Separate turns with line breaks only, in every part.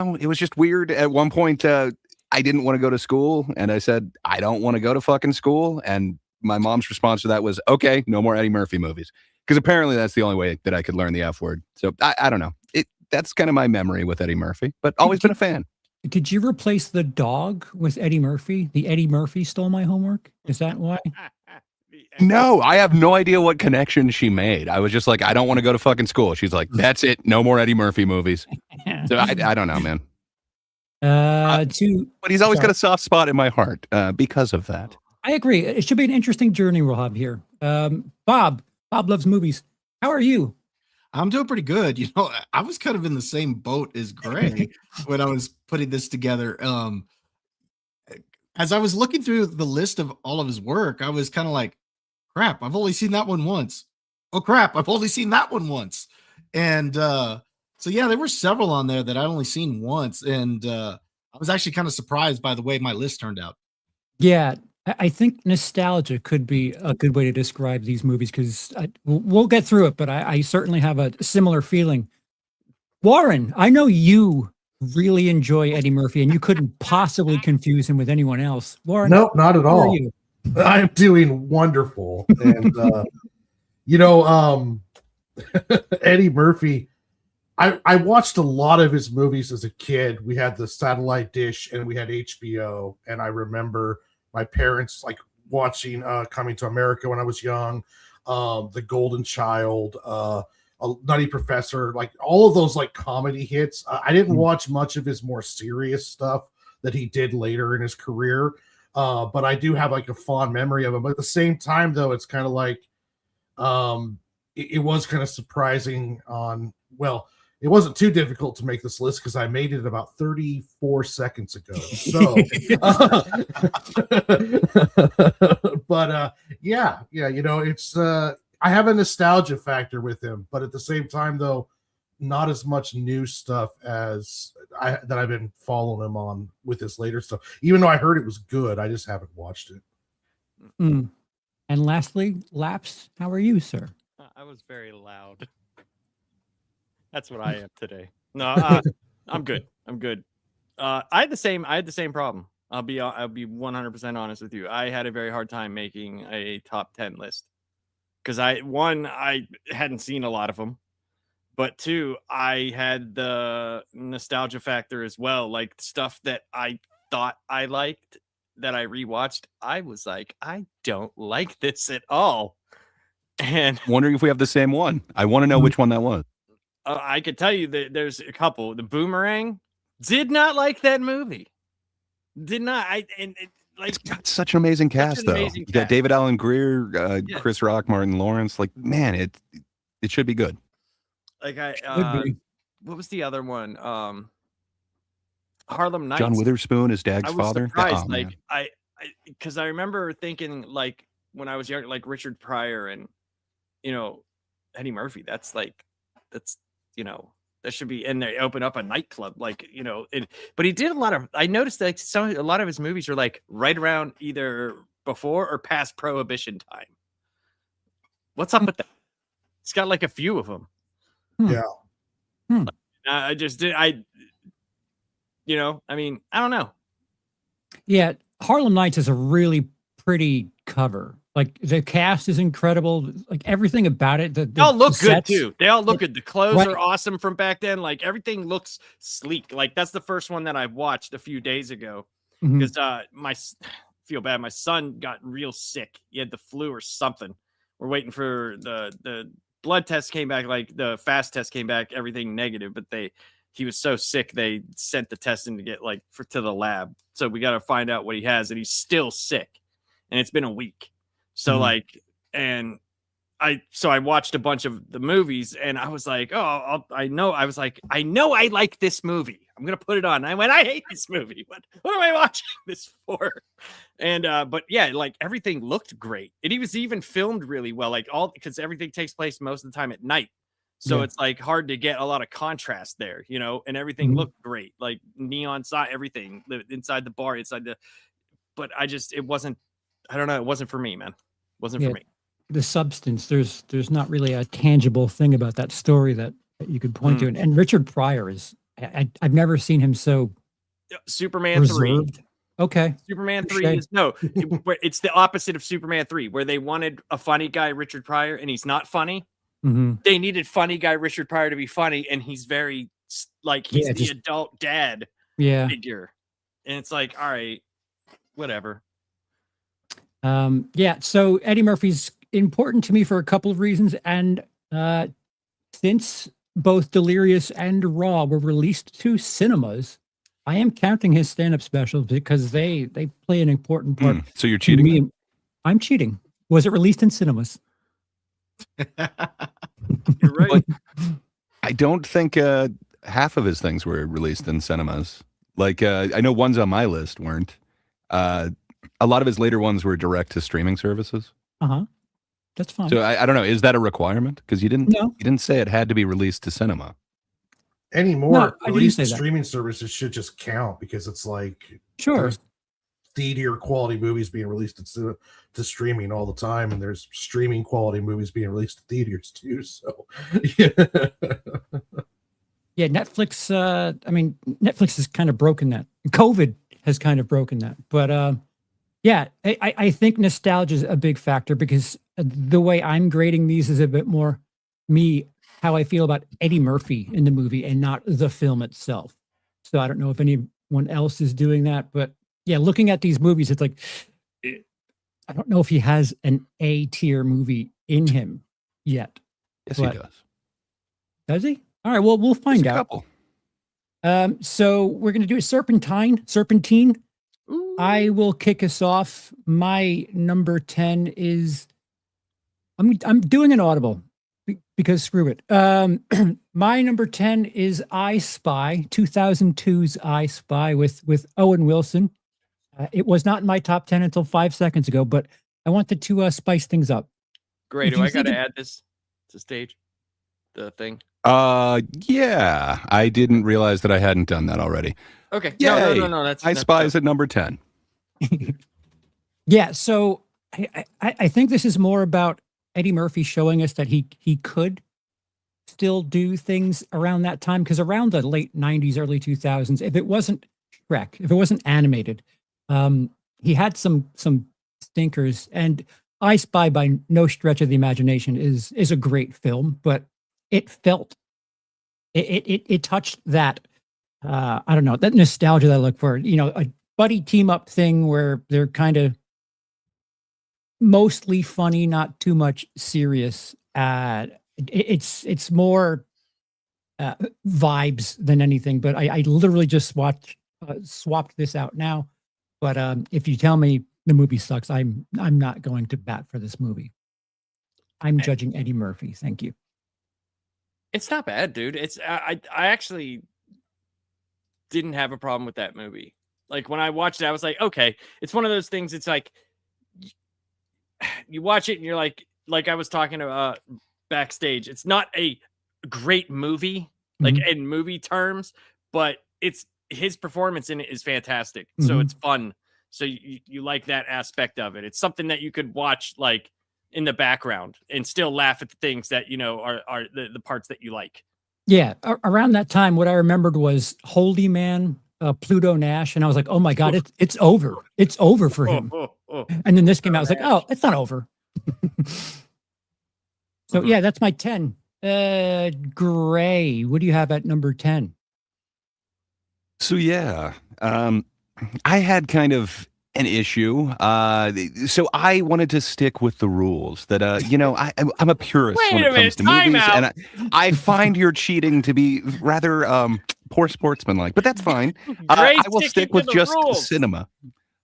Oh, it was just weird. At one point, I didn't want to go to school, and I said, I don't want to go to fucking school. And my mom's response to that was, okay, no more Eddie Murphy movies. Because apparently that's the only way that I could learn the F word. So I don't know. That's kind of my memory with Eddie Murphy, but always been a fan.
Did you replace the dog with Eddie Murphy? The Eddie Murphy stole my homework? Is that why?
No, I have no idea what connection she made. I was just like, I don't want to go to fucking school. She's like, that's it. No more Eddie Murphy movies. So I don't know, man. But he's always got a soft spot in my heart because of that.
I agree. It should be an interesting journey we'll have here. Bob loves movies. How are you?
I'm doing pretty good. You know, I was kind of in the same boat as Gray when I was putting this together. As I was looking through the list of all of his work, I was kind of like, crap, I've only seen that one once. Oh, crap, I've only seen that one once. And so, yeah, there were several on there that I only seen once. And I was actually kind of surprised by the way my list turned out.
Yeah, I think nostalgia could be a good way to describe these movies because we'll get through it, but I certainly have a similar feeling. Warren, I know you really enjoy Eddie Murphy, and you couldn't possibly confuse him with anyone else. Warren,
nope, not at all.
You?
I'm doing wonderful, and Eddie Murphy. I watched a lot of his movies as a kid. We had the satellite dish, and we had HBO, and I remember my parents like watching Coming to America when I was young, The Golden Child, Nutty Professor, like all of those like comedy hits. I didn't watch much of his more serious stuff that he did later in his career, but I do have like a fond memory of him. But at the same time, though, it's kind of like it was kind of surprising it wasn't too difficult to make this list because I made it about 34 seconds ago. So, but it's I have a nostalgia factor with him, but at the same time, though, not as much new stuff as that I've been following him on with his later stuff. Even though I heard it was good, I just haven't watched it.
And lastly, Laps, how are you, sir?
I was very loud. That's what I am today. No, I'm good. I'm good. I had the same problem. I'll be 100% honest with you. I had a very hard time making a top 10 list because I hadn't seen a lot of them, but two, I had the nostalgia factor as well. Like stuff that I thought I liked that I rewatched, I was like, I don't like this at all. And
wondering if we have the same one. I want to know which one that was.
I could tell you that there's a couple. The Boomerang, did not like that movie. Did not.
It's got such an amazing cast, though. You got David Alan Grier, Chris Rock, Martin Lawrence. Like, man, it should be good.
Like what was the other one? Harlem Nights.
John Witherspoon is Dag's father.
Surprised, because I remember thinking like when I was young, like Richard Pryor and Eddie Murphy. That's that should be, and they open up a nightclub, but he did a lot of, I noticed that a lot of his movies are like right around either before or past Prohibition time. What's up with that? It's got like a few of them.
Yeah.
I don't know.
Yeah. Harlem Nights is a really pretty cover. Like the cast is incredible. Like everything about it. They
all look good too. They all look good. The clothes are awesome from back then. Like everything looks sleek. Like that's the first one that I watched a few days ago because feel bad. My son got real sick. He had the flu or something. We're waiting for the blood test came back. Like the fast test came back, everything negative. But he was so sick they sent the test in to get to the lab. So we got to find out what he has, and he's still sick, and it's been a week. So I watched a bunch of the movies and I was like, I know I like this movie. I'm going to put it on. I went, I hate this movie. What am I watching this for? And, but yeah, like everything looked great. It was even filmed really well, because everything takes place most of the time at night. So it's like hard to get a lot of contrast there, and everything looked great. Like neon sign, everything inside the bar, but it wasn't, I don't know. It wasn't for me, man. Wasn't for me.
The substance, there's not really a tangible thing about that story that you could point to. And Richard Pryor is I've never seen him so
Superman 3.
reserved. Okay.
Superman 3
Touche.
is no, it's the opposite of Superman 3, where they wanted a funny guy, Richard Pryor, and he's not funny.
Mhm.
They needed funny guy Richard Pryor to be funny, and he's very like he's
Yeah,
the
just-
adult dad
Yeah.
figure. And it's like, all right, whatever.
Yeah. So Eddie Murphy's important to me for a couple of reasons, and since both Delirious and Raw were released to cinemas, I am counting his stand-up specials because they play an important part.
So you're
to
cheating?
me. I'm cheating. Was it released in cinemas?
You're right.
I don't think half of his things were released in cinemas. Like I know ones on my list weren't. A lot of his later ones were direct to streaming services.
That's fine.
So I don't know. Is that a requirement? Because you
No.
didn't say it had to be released to cinema.
Anymore,
No, I didn't
released
say
to
that.
streaming services should just count because it's like
Sure.
there's D-tier quality movies being released to streaming all the time, and there's streaming quality movies being released to theaters too. So, yeah.
Yeah, Netflix. I mean, Netflix has kind of broken that. COVID has kind of broken that. But yeah, I think nostalgia is a big factor because the way I'm grading these is a bit more me, how I feel about Eddie Murphy in the movie and not the film itself. So I don't know if anyone else is doing that, but yeah, looking at these movies, it's like, I don't know if he has an A tier movie in him yet.
Yes,
But-
he does.
Does he? All right, well, we'll find
Just a
out.
couple.
So we're going to do a serpentine.
Ooh.
I will kick us off. My number 10 is I'm doing an audible because screw it. My number 10 is I Spy, 2002's I Spy with Owen Wilson. It was not in my top 10 until 5 seconds ago, but I wanted to spice things up.
Great.
if
Do
you
I got to
think
add this to stage? The thing.
Yeah. I didn't realize that I hadn't done that already.
Okay.
Yay.
No. That's
I
that's
Spy
dope.
is at number 10.
Yeah, so I think this is more about Eddie Murphy showing us that he could still do things around that time, because around the late 90s, early 2000s, if it wasn't Shrek, if it wasn't animated, he had some stinkers. And I Spy, by no stretch of the imagination, is a great film, but it touched that I don't know, that nostalgia that I look for, a buddy team up thing where they're kind of mostly funny, not too much serious. It's more vibes than anything, but I literally just swapped this out now. But if you tell me the movie sucks, I'm not going to bat for this movie. I'm judging Eddie Murphy. Thank you.
It's not bad, dude. It's I actually didn't have a problem with that movie. Like when I watched it, I was like, okay, it's one of those things. It's like you watch it and you're like I was talking about backstage. It's not a great movie, like in movie terms, but it's his performance in it is fantastic. So it's fun. So you like that aspect of it. It's something that you could watch like in the background and still laugh at the things that are the parts that you like.
Yeah, around that time, what I remembered was Holy Man, Pluto Nash, and I was like, oh my god, it's over. It's over for him. And then this came out, I was like, oh, it's not over. So yeah, that's my 10. Gray, what do you have at number 10?
So yeah, I had kind of an issue. So I wanted to stick with the rules that, I'm a purist when it comes to movies, and I find your cheating to be rather poor sportsmanlike, but that's fine. I will stick with just cinema.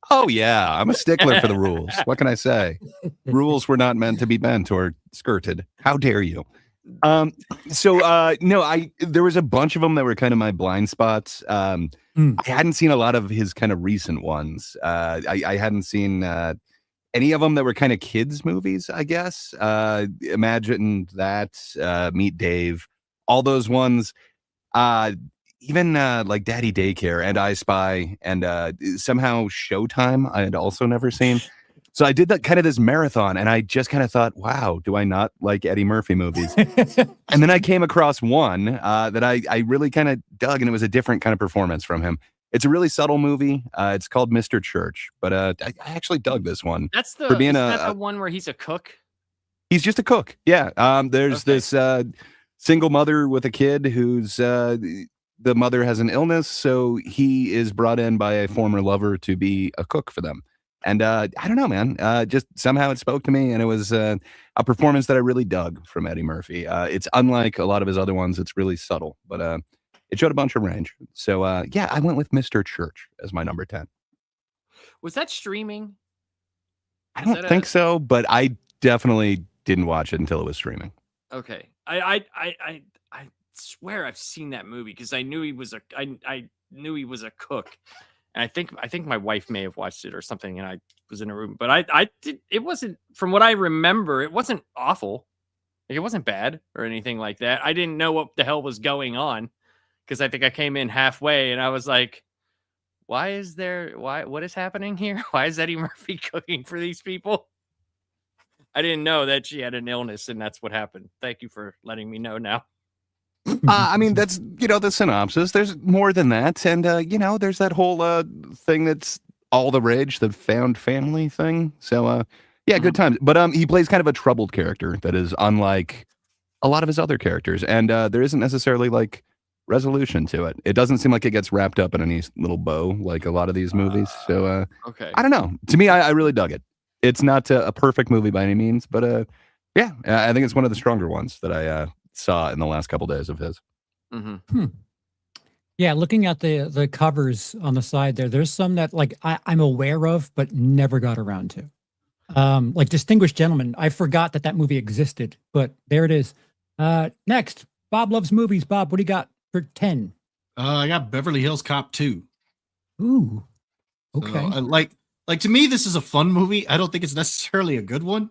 Oh yeah, I'm a stickler for the rules. What can I say? Rules were not meant to be bent or skirted. How dare you? No, there was a bunch of them that were kind of my blind spots. I hadn't seen a lot of his kind of recent ones. I hadn't seen any of them that were kind of kids movies, I guess. Imagine that, Meet Dave, all those ones. Even like Daddy Daycare and I Spy and somehow Showtime I had also never seen. So I did that kind of this marathon, and I just kind of thought, wow, do I not like Eddie Murphy movies? And then I came across one that I really kind of dug, and it was a different kind of performance from him. It's a really subtle movie. It's called Mr. Church, but I actually dug this one.
That's
For being
the one where he's a cook.
He's just a cook. Yeah. There's this single mother with a kid who's the mother has an illness, so he is brought in by a former lover to be a cook for them. And I don't know, man. Just somehow it spoke to me, and it was a performance that I really dug from Eddie Murphy. It's unlike a lot of his other ones. It's really subtle, but it showed a bunch of range. So yeah, I went with Mr. Church as my number 10.
Was that streaming?
I don't think so, but I definitely didn't watch it until it was streaming.
Okay. I swear I've seen that movie because I knew he was a cook. And I think my wife may have watched it or something, and I was in a room. But it wasn't, from what I remember, it wasn't awful. Like, it wasn't bad or anything like that. I didn't know what the hell was going on because I think I came in halfway and I was like, what is happening here? Why is Eddie Murphy cooking for these people? I didn't know that she had an illness and that's what happened. Thank you for letting me know now.
I mean, that's, the synopsis. There's more than that. And, there's that whole thing that's all the rage, the found family thing. So, yeah, good times. But he plays kind of a troubled character that is unlike a lot of his other characters. And there isn't necessarily, like, resolution to it. It doesn't seem like it gets wrapped up in any little bow like a lot of these movies. So,
okay.
I don't know. To me, I really dug it. It's not a perfect movie by any means, but, yeah, I think it's one of the stronger ones that I saw in the last couple days of his.
Yeah, looking at the covers on the side there's some that like I'm aware of but never got around to. Like Distinguished Gentleman, I forgot that movie existed, but there it is. Next, Bob Loves Movies. Bob, what do you got for 10?
I got Beverly Hills Cop 2.
Ooh, okay.
So, like to me, this is a fun movie. I don't think it's necessarily a good one,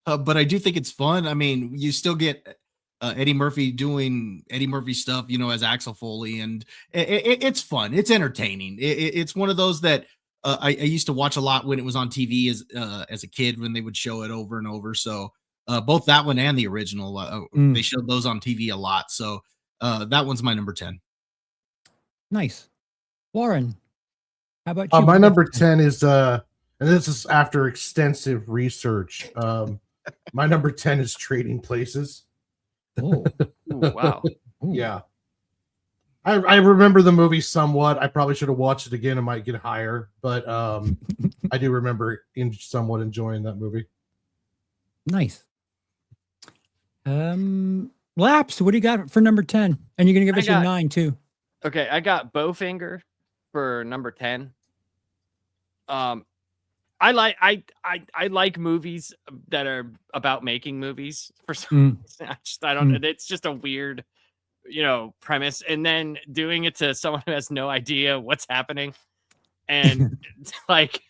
but I do think it's fun. I mean, you still get Eddie Murphy doing Eddie Murphy stuff, as Axel Foley, and it's fun. It's entertaining. It's one of those that I used to watch a lot when it was on TV as a kid when they would show it over and over. So both that one and the original, they showed those on TV a lot. So that one's my number 10.
Nice. Warren, how about you?
My number 10 is, and this is after extensive research. My number 10 is Trading Places.
Oh,
Ooh, wow.
Yeah. I remember the movie somewhat. I probably should have watched it again. It might get higher, but I do remember somewhat enjoying that movie.
Nice. Laps, what do you got for number 10? And you're gonna give us your 9 too.
Okay, I got Bowfinger for number 10. I like movies that are about making movies for some reason. I don't. It's just a weird, premise, and then doing it to someone who has no idea what's happening, and like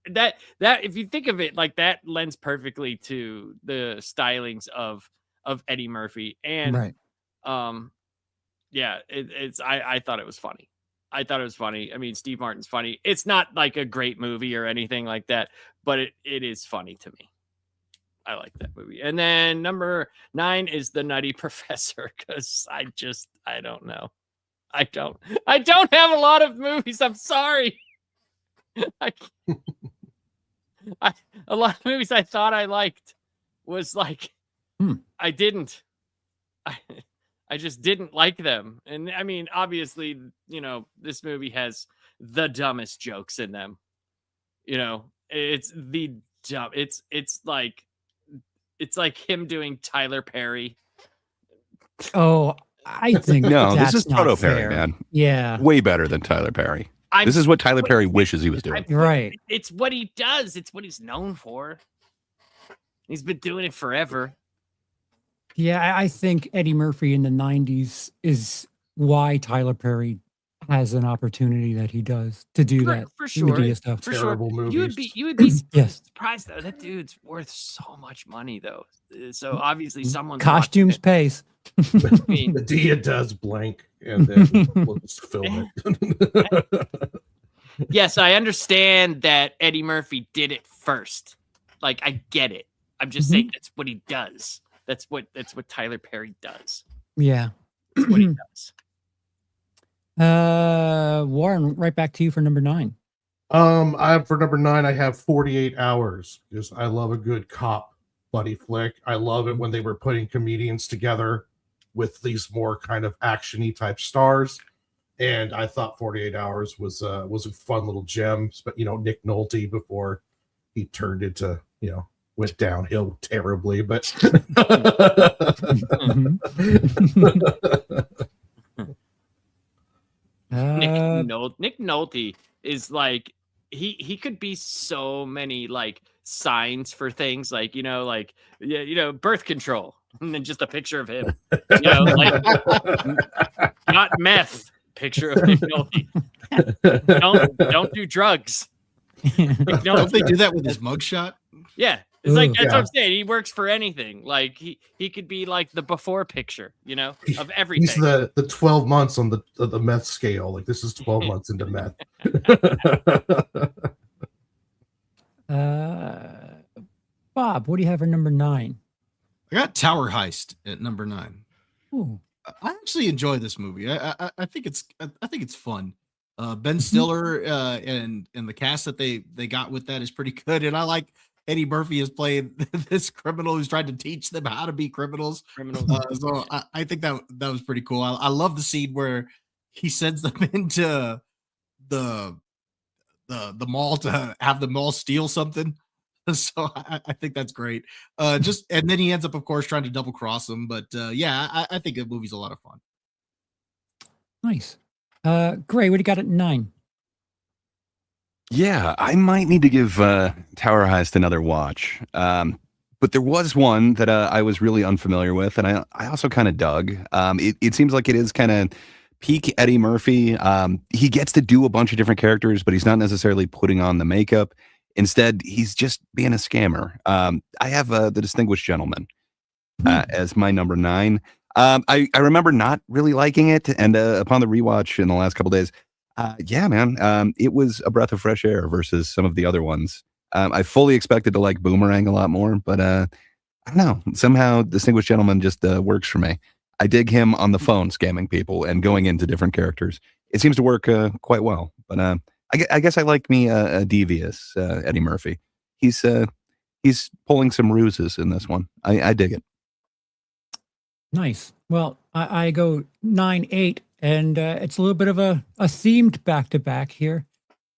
that. If you think of it like that, lends perfectly to the stylings of Eddie Murphy, and
Right.
Yeah, I thought it was funny. I thought it was funny. I mean, Steve Martin's funny. It's not like a great movie or anything like that, but it is funny to me. I like that movie. And then number 9 is The Nutty Professor, because I don't know. I don't have a lot of movies. I'm sorry. A lot of movies I thought I liked was like, I didn't. I just didn't like them. And I mean, obviously, this movie has the dumbest jokes in them. It's the dumb. It's like him doing Tyler Perry.
Oh, I think
No, this
that's
is
not
Toto
fair.
Perry, man.
Yeah.
Way better than Tyler Perry. This is what Tyler Perry wishes he was doing.
Right.
It's what he does. It's what he's known for. He's been doing it forever.
Yeah, I think Eddie Murphy in the 90s is why Tyler Perry has an opportunity that he does to do that
for sure.
media stuff.
For
Terrible
sure.
movies.
You would be
Yes.
surprised though. That dude's worth so much money though. So obviously someone's
Costumes pays.
I mean,
Medea does blank, and then we'll just film it.
yes, I understand that Eddie Murphy did it first. Like, I get it. I'm just saying that's what he does. That's what Tyler Perry does.
Yeah.
That's what he does.
Warren, right back to you for number 9.
For number 9, I have 48 Hours because I love a good cop buddy flick. I love it when they were putting comedians together with these more kind of actiony type stars, and I thought 48 Hours was a fun little gem. But Nick Nolte before he turned into went downhill terribly, but
Nick Nolte is like he could be so many like signs for things like birth control and then just a picture of him, like not meth, picture of Nick Nolte. Don't do drugs.
Don't they do that with his mugshot?
Yeah. It's like that's what I'm saying. He works for anything. Like he could be like the before picture, of everything.
He's the 12 months on the meth scale. Like this is 12 months into meth.
Bob, what do you have for number 9?
I got Tower Heist at number 9.
Ooh.
I actually enjoy this movie. I think it's fun. Ben Stiller and the cast that they got with that is pretty good, and I like Eddie Murphy is playing this criminal who's trying to teach them how to be criminals. So I think that was pretty cool. I love the scene where he sends them into the mall to have the mall steal something. So I think that's great. And then he ends up, of course, trying to double cross them. But I think the movie's a lot of fun.
Nice. Gray, what do you got at 9?
Yeah, I might need to give Tower Heist another watch. But there was one that I was really unfamiliar with, and I also kind of dug. It seems like it is kind of peak Eddie Murphy. He gets to do a bunch of different characters, but he's not necessarily putting on the makeup. Instead, he's just being a scammer. I have The Distinguished Gentleman as my number 9. I remember not really liking it, and upon the rewatch in the last couple days, it was a breath of fresh air versus some of the other ones. I fully expected to like Boomerang a lot more, but I don't know. Somehow, Distinguished Gentleman just works for me. I dig him on the phone scamming people and going into different characters. It seems to work quite well. But I guess I like me a devious Eddie Murphy. He's pulling some ruses in this one. I dig it.
Nice. Well, I go 9, 8, and it's a little bit of a themed back-to-back here.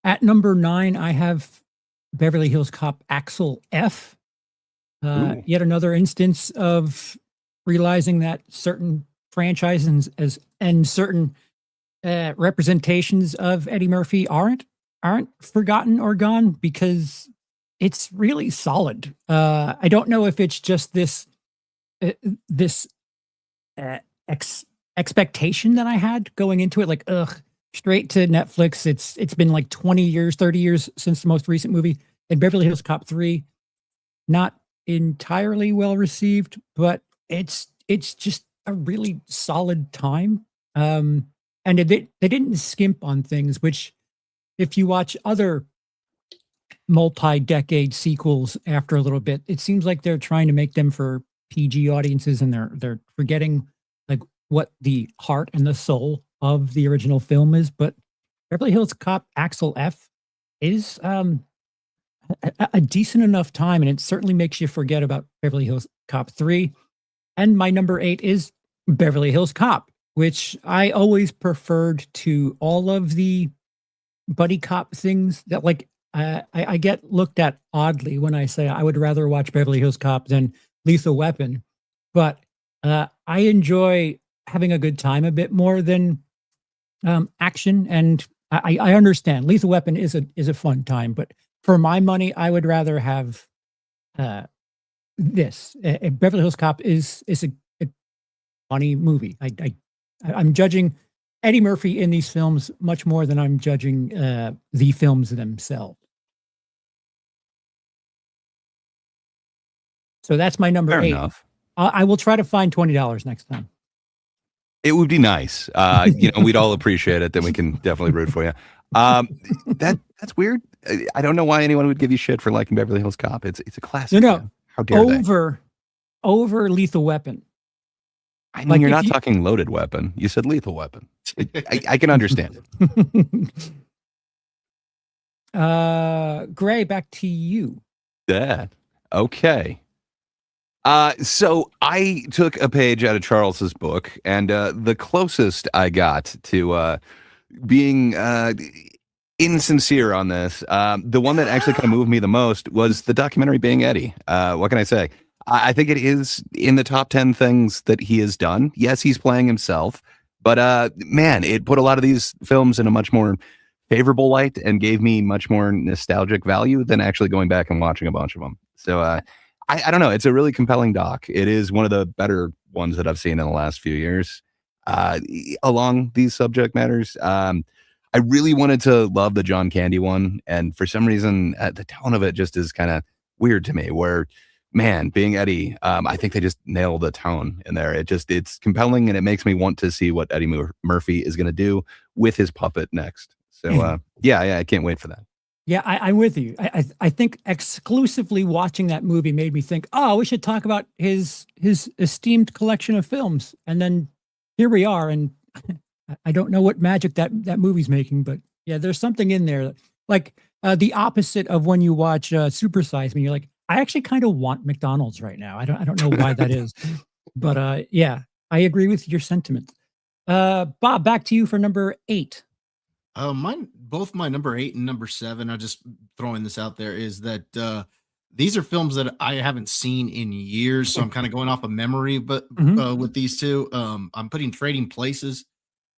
At number 9, I have Beverly Hills Cop Axel F. Yet another instance of realizing that certain franchises and certain representations of Eddie Murphy aren't forgotten or gone, because it's really solid. I don't know if it's just this expectation that I had going into it, like straight to Netflix. It's been like 20 years, 30 years since the most recent movie. And Beverly Hills Cop 3, not entirely well received, but it's just a really solid time. And they didn't skimp on things, which if you watch other multi-decade sequels after a little bit, it seems like they're trying to make them for PG audiences, and they're forgetting like what the heart and the soul of the original film is. But Beverly Hills Cop Axel F is a decent enough time, and it certainly makes you forget about Beverly Hills Cop 3. And my number 8 is Beverly Hills Cop, which I always preferred to all of the buddy cop things. That like I get looked at oddly when I say I would rather watch Beverly Hills Cop than Lethal Weapon, but I enjoy having a good time a bit more than action. And I understand Lethal Weapon is a fun time, but for my money, I would rather have this. Beverly Hills Cop is a funny movie. I'm judging Eddie Murphy in these films much more than I'm judging the films themselves. So that's my number
Fair
8.
enough.
I will try to find $20 next time.
It would be nice. We'd all appreciate it. Then we can definitely root for you. That's weird. I don't know why anyone would give you shit for liking Beverly Hills Cop. It's a classic.
No.
Man. How dare they?
Over Lethal Weapon.
I mean,
Like,
you're
if
not
you-
talking loaded weapon. You said lethal weapon. I can understand
it. Gray, back to you.
that. Okay. So I took a page out of Charles's book, and the closest I got to being insincere on this, the one that actually kind of moved me the most was the documentary Being Eddie. What can I say? I think it is in the top 10 things that he has done. Yes, he's playing himself, but man, it put a lot of these films in a much more favorable light and gave me much more nostalgic value than actually going back and watching a bunch of them. So I don't know. It's a really compelling doc. It is one of the better ones that I've seen in the last few years along these subject matters. I really wanted to love the John Candy one, and for some reason, the tone of it just is kind of weird to me. Where, man, Being Eddie, I think they just nail the tone in there. It's compelling, and it makes me want to see what Eddie Murphy is going to do with his puppet next. So, yeah, I can't wait for that.
Yeah, I'm with you. I think exclusively watching that movie made me think, oh, we should talk about his esteemed collection of films. And then here we are, and I don't know what magic that movie's making, but yeah, there's something in there. Like the opposite of when you watch Super Size Me, you're like, I actually kind of want McDonald's right now. I don't know why that is, but yeah, I agree with your sentiment. Bob, back to you for number 8.
Both my number 8 and number 7. I'm just throwing this out there is that these are films that I haven't seen in years, so I'm kind of going off of memory. But with these two, I'm putting Trading Places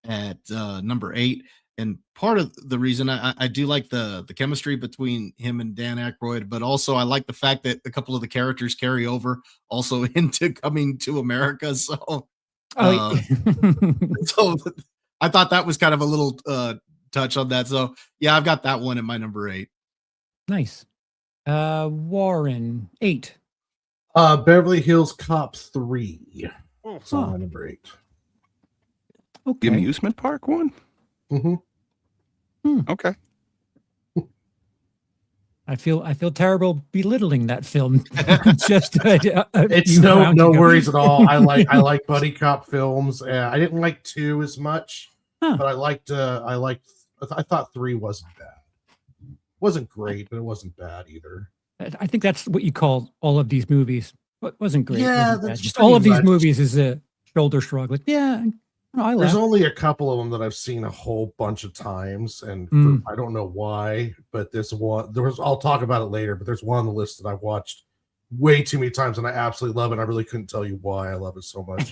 at number 8, and part of the reason I do like the chemistry between him and Dan Aykroyd, but also I like the fact that a couple of the characters carry over also into Coming to America. So, so I thought that was kind of a little touch on that. So yeah, I've got that one at my number 8.
Nice. Warren, 8.
Beverly Hills Cop 3. It's on my number 8.
The
Okay.
amusement park one? Okay.
I feel terrible belittling that film. Just
It's no worries at all. I like buddy cop films. I didn't like 2 as much, but I thought 3 wasn't bad. Wasn't great, but it wasn't bad either.
I think that's what you call all of these movies. What wasn't great?
Yeah,
wasn't bad.
that's
Just
pretty
all of these
much.
movies is a shoulder shrug. Like, yeah, I
There's
laughed.
only a couple of them that I've seen a whole bunch of times, and I don't know why, but I'll talk about it later, but there's one on the list that I've watched way too many times, and I absolutely love it. I really couldn't tell you why I love it so much.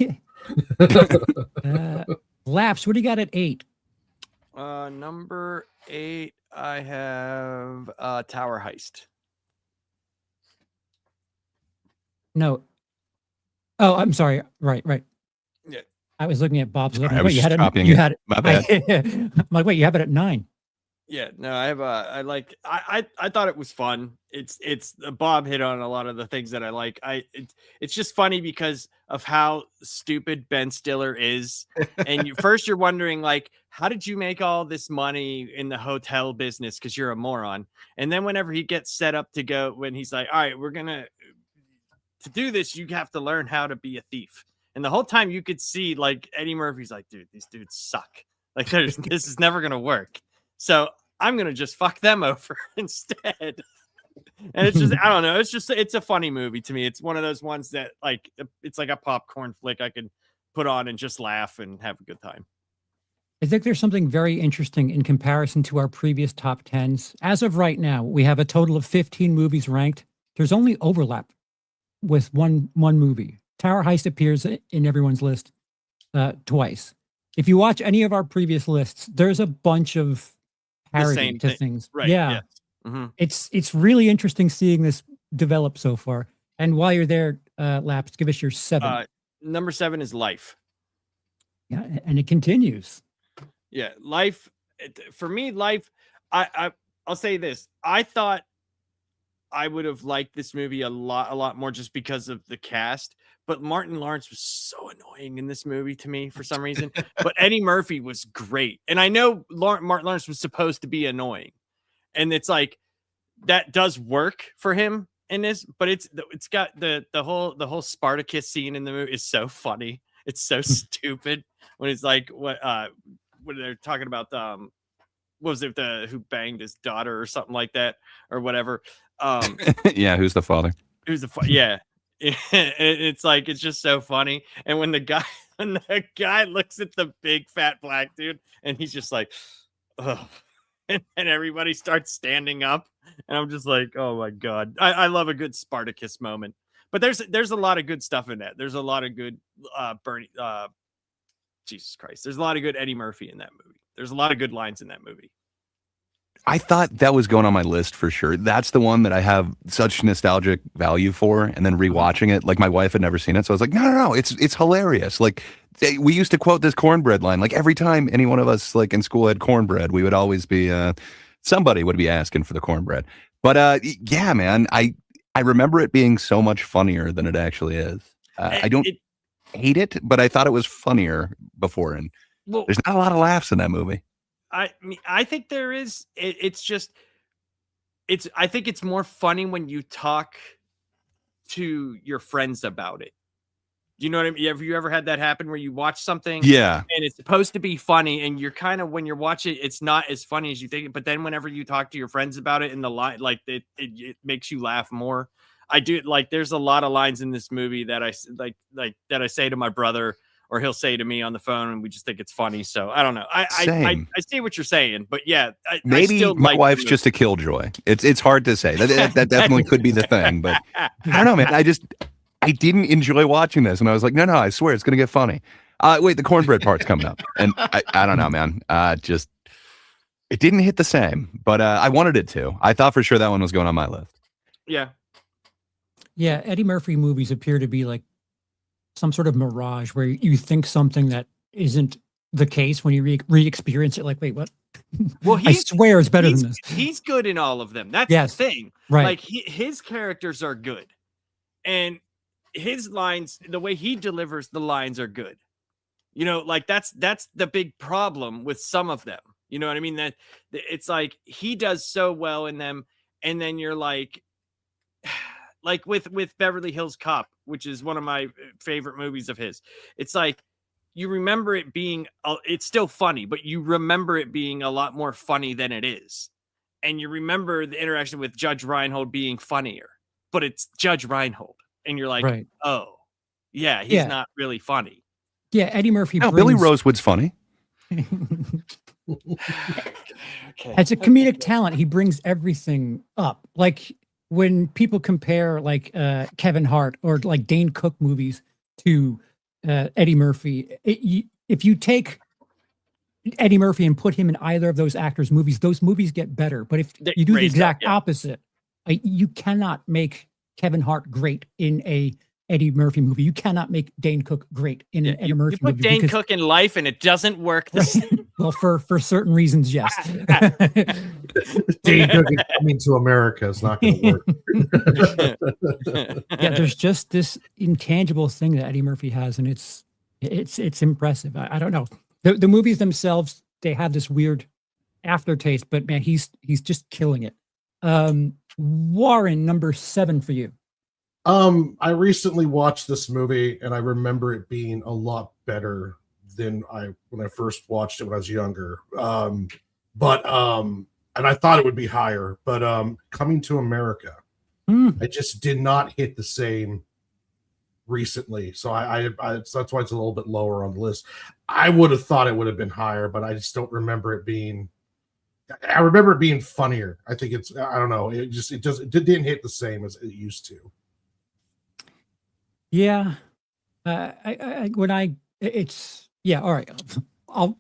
Laps, what do you got at 8?
Number 8, I have Tower Heist.
No. Oh, I'm sorry. Right.
Yeah.
I was looking at Bob's.
Sorry, I was
you
just
had
copying
it. You
it.
had it.
My bad.
I'm like, wait, you have it at 9.
Yeah, no, I have I thought it was fun. It's Bob hit on a lot of the things that I like. It's just funny because of how stupid Ben Stiller is. And first you're wondering, like, how did you make all this money in the hotel business? Because you're a moron. And then whenever he gets set up to go, when he's like, all right, to do this, you have to learn how to be a thief. And the whole time you could see, like, Eddie Murphy's like, dude, these dudes suck. Like, this is never gonna work. So I'm gonna just fuck them over instead. And it's just, I don't know. It's a funny movie to me. It's one of those ones that, like, it's like a popcorn flick I could put on and just laugh and have a good time.
I think there's something very interesting in comparison to our previous top 10s. As of right now, we have a total of 15 movies ranked. There's only overlap with one movie. Tower Heist appears in everyone's list twice. If you watch any of our previous lists, there's a bunch of parody to things.
Right.
Yeah.
Yes. Mm-hmm.
It's really interesting seeing this develop so far. And while you're there, Laps, give us your 7.
Number 7 is Life.
Yeah, and it continues.
Yeah, Life. For me, Life. I'll say this. I thought I would have liked this movie a lot more just because of the cast. But Martin Lawrence was so annoying in this movie to me for some reason. But Eddie Murphy was great, and I know Martin Lawrence was supposed to be annoying, and it's like that does work for him in this. But it's got the whole Spartacus scene in the movie is so funny. It's so stupid when it's like when they're talking about what was it, the who banged his daughter or something like that or whatever.
Yeah, who's the father?
Who's the yeah. It's like it's just so funny. And when the guy looks at the big fat black dude and he's just like, oh, and everybody starts standing up, and I'm just like, oh my god, I love a good Spartacus moment. But there's a lot of good stuff in that. There's a lot of good Bernie Jesus Christ. There's a lot of good Eddie Murphy in that movie. There's a lot of good lines in that movie.
I thought that was going on my list for sure. That's the one that I have such nostalgic value for. And then rewatching it, like my wife had never seen it, so I was like, no, it's hilarious. Like we used to quote this cornbread line. Like every time any one of us like in school had cornbread, we would always be somebody would be asking for the cornbread. But yeah, man, I remember it being so much funnier than it actually is. I don't hate it, but I thought it was funnier before. And there's not a lot of laughs in that movie.
I think there is. I think it's more funny when you talk to your friends about it. Do you know what I mean? Have you ever had that happen where you watch something,
yeah,
and it's supposed to be funny, and you're kind of, when you're watching, it's not as funny as you think. But then whenever you talk to your friends about it, in the line, like it makes you laugh more. I do, like, there's a lot of lines in this movie that I like that I say to my brother, or he'll say to me on the phone, and we just think it's funny. So I don't know. I see what you're saying, but yeah,
maybe
I still
my
like
wife's just a killjoy. It's hard to say. That definitely could be the thing, but I don't know, man. I didn't enjoy watching this, and I was like, no, I swear it's gonna get funny. Wait, the cornbread part's coming up, and I don't know, man. Just it didn't hit the same, but I wanted it to. I thought for sure that one was going on my list.
Yeah.
Yeah, Eddie Murphy movies appear to be like some sort of mirage where you think something that isn't the case when you re-experience it. Like, wait, what?
Well,
I swear it's better than this.
He's good in all of them. That's the thing.
Right.
Like his characters are good, and his lines, the way he delivers the lines are good. You know, like that's the big problem with some of them. You know what I mean? That it's like he does so well in them, and then you're like with Beverly Hills Cop, which is one of my favorite movies of his. It's like you remember it being, it's still funny, but you remember it being a lot more funny than it is. And you remember the interaction with Judge Reinhold being funnier, but it's Judge Reinhold. And you're like,
right.
Oh, yeah, he's not really funny.
Yeah, Eddie Murphy.
No, Billy Rosewood's funny.
Okay.
As a comedic talent, he brings everything up. Like when people compare like Kevin Hart or like Dane Cook movies to Eddie Murphy, if you take Eddie Murphy and put him in either of those actors' movies, those movies get better. But if you do the exact opposite, you cannot make Kevin Hart great in a Eddie Murphy movie. You cannot make Dane Cook great in an Eddie Murphy movie.
You put Dane Cook in Life and it doesn't work the same.
Well, for certain reasons, yes.
Dane Cook is coming to America. It's not going to work.
Yeah, there's just this intangible thing that Eddie Murphy has, and it's impressive. I don't know. The movies themselves, they have this weird aftertaste, but man, he's just killing it. Warren, number 7 for you.
I recently watched this movie and I remember it being a lot better than when I first watched it when I was younger. And I thought it would be higher, but Coming to America, I just did not hit the same recently. So so that's why it's a little bit lower on the list. I would have thought it would have been higher, but I just don't remember it being. I remember it being funnier. I think I don't know. It didn't hit the same as it used to.
Yeah. All right. I'll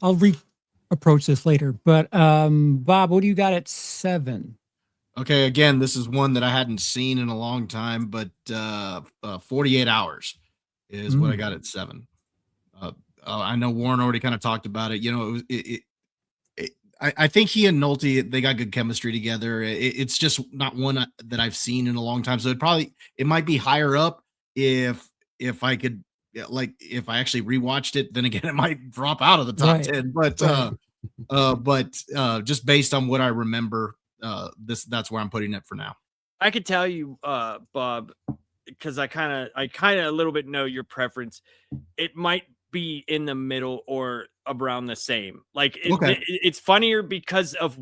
approach this later, but Bob, what do you got at 7?
Okay, again, this is one that I hadn't seen in a long time, but 48 Hours is what I got at 7. I know Warren already kind of talked about it. You know, I think he and Nolte, they got good chemistry together. It's just not one that I've seen in a long time. So it might be higher up if I could, yeah, like if I actually rewatched it. Then again, it might drop out of the top
Right.
10. But just based on what I remember, that's where I'm putting it for now.
I could tell you, Bob, because I kind of a little bit know your preference. It might be in the middle or around the same. Like it's funnier because of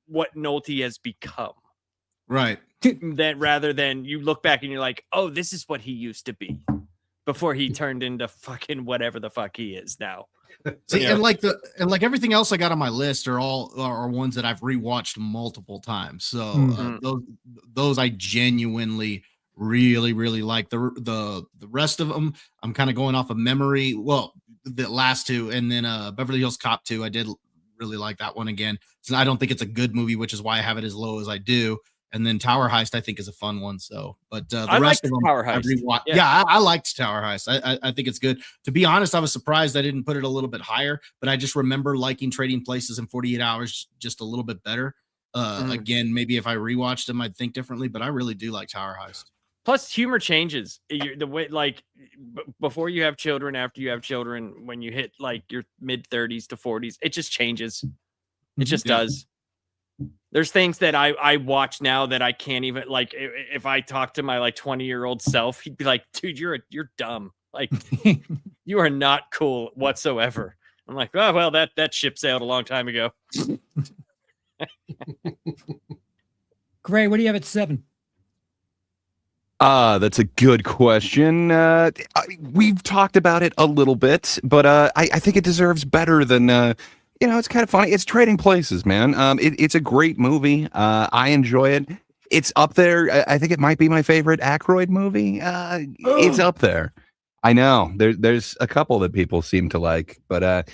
what Nolte has become,
right?
That rather than you look back and you're like, oh, this is what he used to be before he turned into fucking whatever the fuck he is now.
See, and like everything else I got on my list are ones that I've rewatched multiple times. So those I genuinely really like. The rest of them I'm kind of going off of memory. Well, the last two, and then Beverly Hills Cop 2, I did really like that one again. So I don't think it's a good movie, which is why I have it as low as I do. And then Tower Heist, I think, is a fun one. So, but the rest of them,
Tower Heist.
I liked Tower Heist. I think it's good. To be honest, I was surprised I didn't put it a little bit higher, but I just remember liking Trading Places in 48 Hours just a little bit better. Again, maybe if I rewatched them, I'd think differently, but I really do like Tower Heist.
Plus, humor changes. The way, like, before you have children, after you have children, when you hit like your mid 30s to 40s, it just changes. It just does. There's things that I watch now that I can't even, like, if I talk to my like 20-year-old self, he'd be like, dude, you're dumb. Like, you are not cool whatsoever. I'm like, oh, well, that ship sailed a long time ago.
Gray, what do you have at 7?
That's a good question. We've talked about it a little bit, but I think it deserves better than it's kind of funny. It's Trading Places, man. It's a great movie. I enjoy it. It's up there. I think it might be my favorite Aykroyd movie. It's up there. I know. There's a couple that people seem to like, but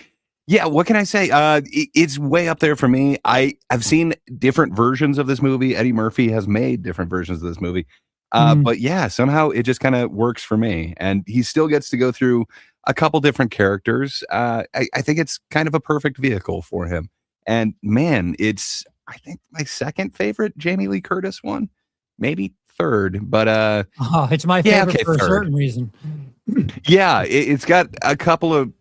yeah, what can I say? It's way up there for me. I've seen different versions of this movie. Eddie Murphy has made different versions of this movie. But yeah, somehow it just kind of works for me. And he still gets to go through a couple different characters. I think it's kind of a perfect vehicle for him. And man, it's, I think, my second favorite Jamie Lee Curtis one, maybe third, but
it's my favorite for a certain reason.
Yeah, it's got a couple of,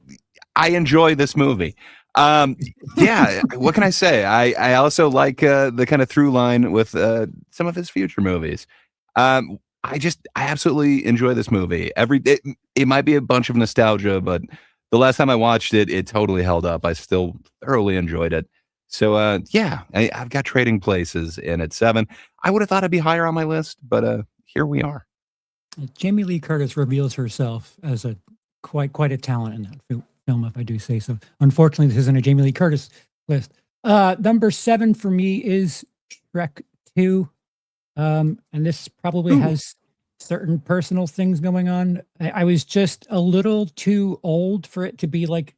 I enjoy this movie. Yeah, what can I say? I also like the kind of through line with some of his future movies. I absolutely enjoy this movie. It might be a bunch of nostalgia, but the last time I watched it, it totally held up. I still thoroughly enjoyed it. So yeah, I've got Trading Places in at 7. I would have thought it'd be higher on my list, but here we are.
Jamie Lee Curtis reveals herself as a quite a talent in that film, if I do say so. Unfortunately, this isn't a Jamie Lee Curtis list. Number 7 for me is Shrek 2. And this probably has certain personal things going on. I was just a little too old for it to be like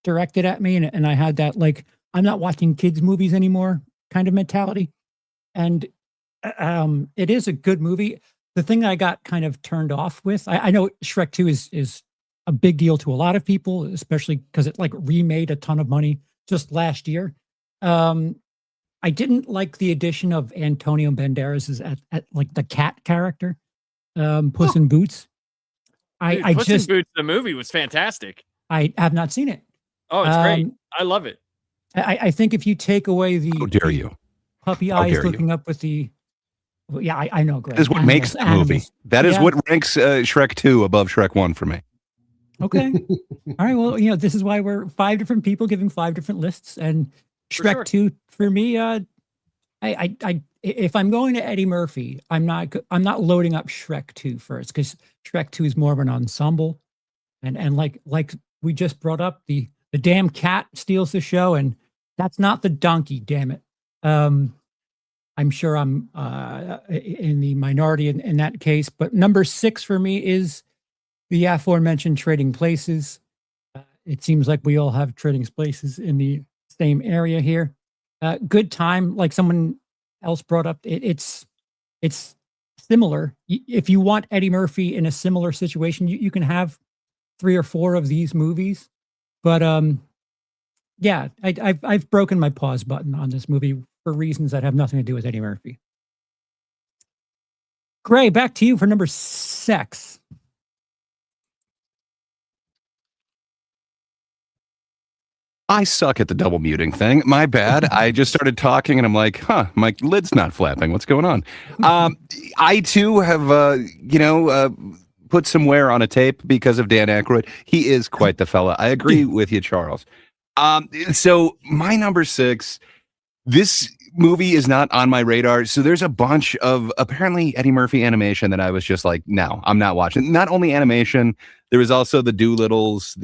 directed at me. And I had that, like, I'm not watching kids movies anymore kind of mentality. And it is a good movie. The thing I got kind of turned off with, I know Shrek 2 is a big deal to a lot of people, especially because it like remade a ton of money just last year. I didn't like the addition of Antonio Banderas at like the cat character, Puss in Boots.
Dude, Puss in Boots, the movie was fantastic.
I have not seen it.
Oh, it's great. I love it.
I think if you take away the
how dare you
puppy eyes looking up with the, well, yeah, I know, Greg.
That is what makes the movie. That is what ranks Shrek 2 above Shrek 1 for me.
Okay. All right. Well, this is why we're 5 different people giving 5 different lists, and Shrek 2 for me. If I'm going to Eddie Murphy, I'm not loading up Shrek 2 first, because Shrek 2 is more of an ensemble, and like we just brought up, the damn cat steals the show, and that's not the donkey. Damn it. I'm sure I'm in the minority in that case, but number 6 for me is the aforementioned Trading Places. It seems like we all have Trading Places in the same area here. Good time, like someone else brought up. It's similar. If you want Eddie Murphy in a similar situation, you can have 3 or 4 of these movies. But Yeah, I've broken my pause button on this movie for reasons that have nothing to do with Eddie Murphy. Gray, back to you for number 6.
I suck at the double muting thing. My bad. I just started talking and I'm like, huh, my lid's not flapping. What's going on? I too have, put some wear on a tape because of Dan Aykroyd. He is quite the fella. I agree with you, Charles. So my number 6, this movie is not on my radar. So there's a bunch of apparently Eddie Murphy animation that I was just like, no, I'm not watching. Not only animation, there was also the Doolittles,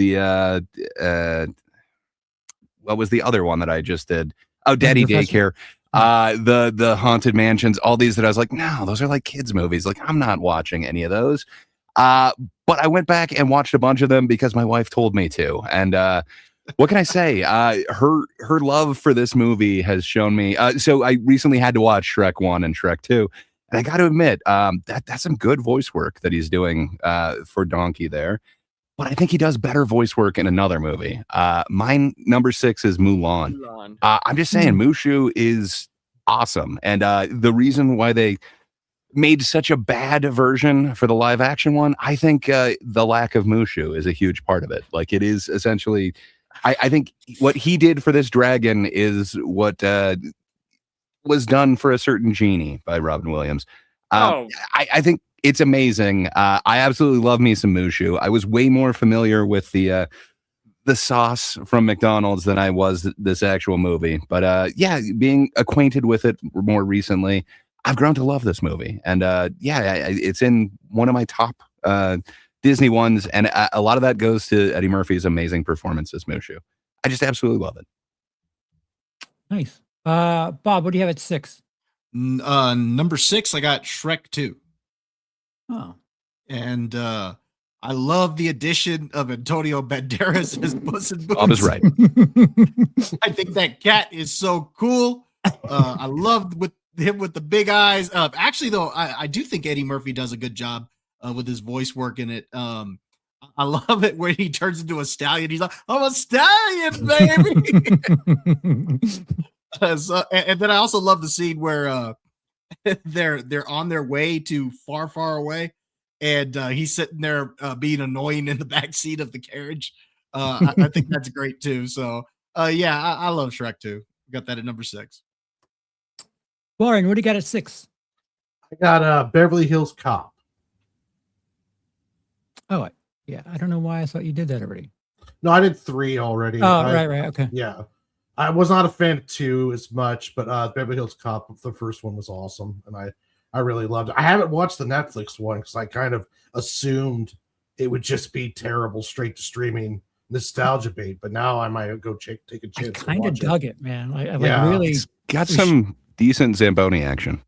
what was the other one that I just did? Oh, Daddy Daycare, the Haunted Mansions, all these that I was like, no, those are like kids movies. Like I'm not watching any of those. But I went back and watched a bunch of them because my wife told me to. And what can I say? Her love for this movie has shown me. So I recently had to watch Shrek 1 and Shrek 2. And I got to admit, that's some good voice work that he's doing for Donkey there. But I think he does better voice work in another movie. Mine number 6 is Mulan. I'm just saying, Mushu is awesome. And the reason why they made such a bad version for the live action one, I think the lack of Mushu is a huge part of it. Like it is essentially, I think what he did for this dragon is what was done for a certain genie by Robin Williams. I think it's amazing. I absolutely love me some Mushu. I was way more familiar with the sauce from McDonald's than I was this actual movie. But being acquainted with it more recently, I've grown to love this movie. And it's in one of my top Disney ones. And a lot of that goes to Eddie Murphy's amazing performance as Mushu. I just absolutely love it.
Nice. Bob, what do you have at 6?
Number 6, I got Shrek 2.
Oh.
And I love the addition of Antonio Banderas as Puss in Boots.
Bob is right.
I think that cat is so cool. I loved him with the big eyes. Actually, though, I do think Eddie Murphy does a good job with his voice work in it. I love it when he turns into a stallion. He's like, I'm a stallion, baby. And then I also love the scene where they're on their way to far away, and he's sitting there being annoying in the back seat of the carriage. I think that's great too. So I love Shrek 2. Got that at number 6.
Warren, what do you got at 6?
I got Beverly Hills Cop.
Oh, yeah. I don't know why I thought you did that already.
No, I did 3 already.
Oh, right. Okay.
Yeah. I was not a fan of 2 as much, but Beverly Hills Cop, the first one was awesome, and I really loved it. I haven't watched the Netflix one because I kind of assumed it would just be terrible straight to streaming nostalgia bait, but now I might go take a chance.
I kind of dug it, man. I
Yeah.
really
It's got some decent Zamboni action.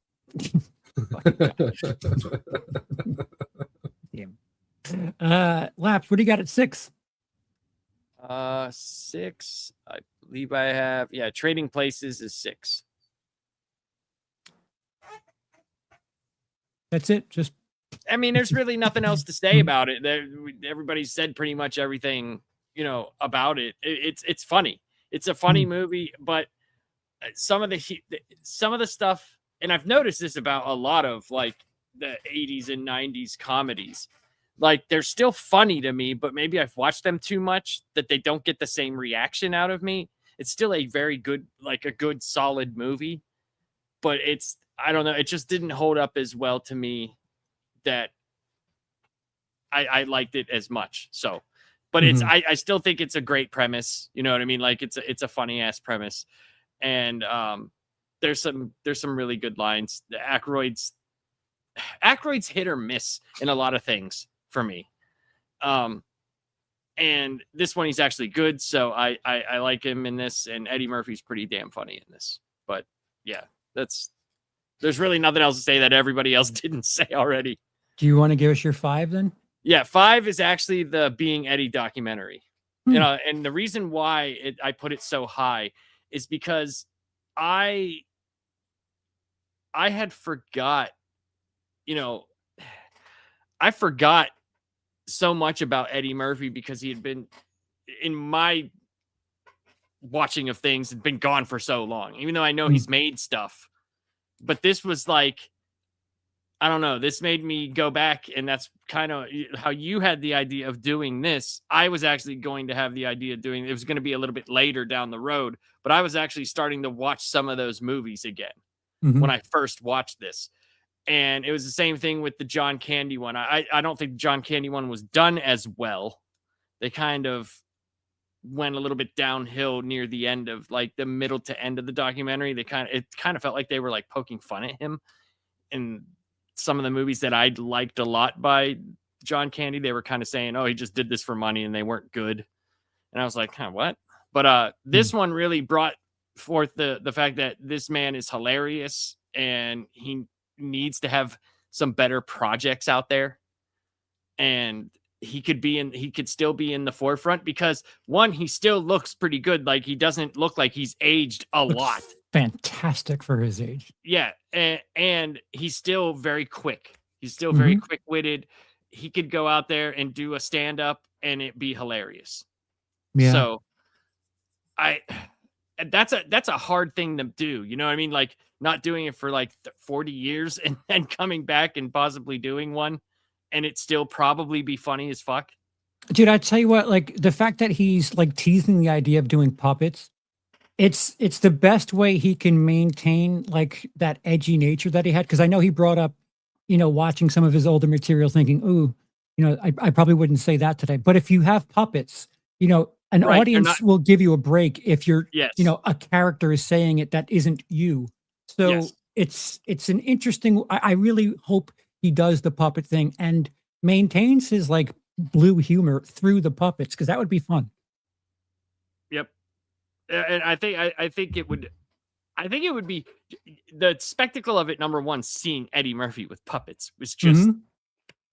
Laps, what do you got at 6?
6, I believe I have. Yeah, Trading Places is 6.
That's it. Just,
I mean, there's really nothing else to say about it. Everybody said pretty much everything, about it. It's funny. It's a funny movie, but some of the stuff, and I've noticed this about a lot of like the 80s and 90s comedies. Like they're still funny to me, but maybe I've watched them too much that they don't get the same reaction out of me. It's still a very good, like a good solid movie, but I don't know. It just didn't hold up as well to me that I liked it as much. So, but I still think it's a great premise. You know what I mean? Like it's a funny ass premise. And there's some really good lines. The Aykroyd's hit or miss in a lot of things for me. And this one he's actually good, so I like him in this, and Eddie Murphy's pretty damn funny in this. But yeah, there's really nothing else to say that everybody else didn't say already.
do you want to give us your 5 then?
Yeah, 5 is actually the Being Eddie documentary. And the reason why I put it so high is because I had forgot, I forgot so much about Eddie Murphy because he had been in my watching of things and been gone for so long, even though I know he's made stuff. But this was like, I don't know, this made me go back, and that's kind of how you had the idea of doing this. I was actually going to have the idea of doing it. Was going to be a little bit later down the road, but I was actually starting to watch some of those movies again when I first watched this. And it was the same thing with the John Candy one. I don't think the John Candy one was done as well. They kind of went a little bit downhill near the end of like the middle to end of the documentary. It kind of felt like they were like poking fun at him. And some of the movies that I liked a lot by John Candy, they were kind of saying, oh, he just did this for money, and they weren't good. And I was like, huh, what? But this one really brought forth the fact that this man is hilarious, and he needs to have some better projects out there. And he could still be in the forefront because, one, he still looks pretty good. Like, he doesn't look like he's aged a lot.
Fantastic for his age.
Yeah, and he's still very quick. He's still very quick-witted. He could go out there and do a stand-up and it be hilarious.
Yeah.
So that's a hard thing to do. You know what I mean? Like, not doing it for like 40 years and then coming back and possibly doing one, and it still probably be funny as fuck.
Dude, I tell you what, like the fact that he's like teasing the idea of doing puppets, it's the best way he can maintain like that edgy nature that he had. Cause I know he brought up, watching some of his older material thinking, ooh, I probably wouldn't say that today. But if you have puppets, an
Right,
audience will give you a break if you're,
Yes.
a character is saying it that isn't you. So
Yes.
it's an interesting, I really hope he does the puppet thing and maintains his like blue humor through the puppets, because that would be fun.
Yep. And I think it would be the spectacle of it. Number one, seeing Eddie Murphy with puppets was just,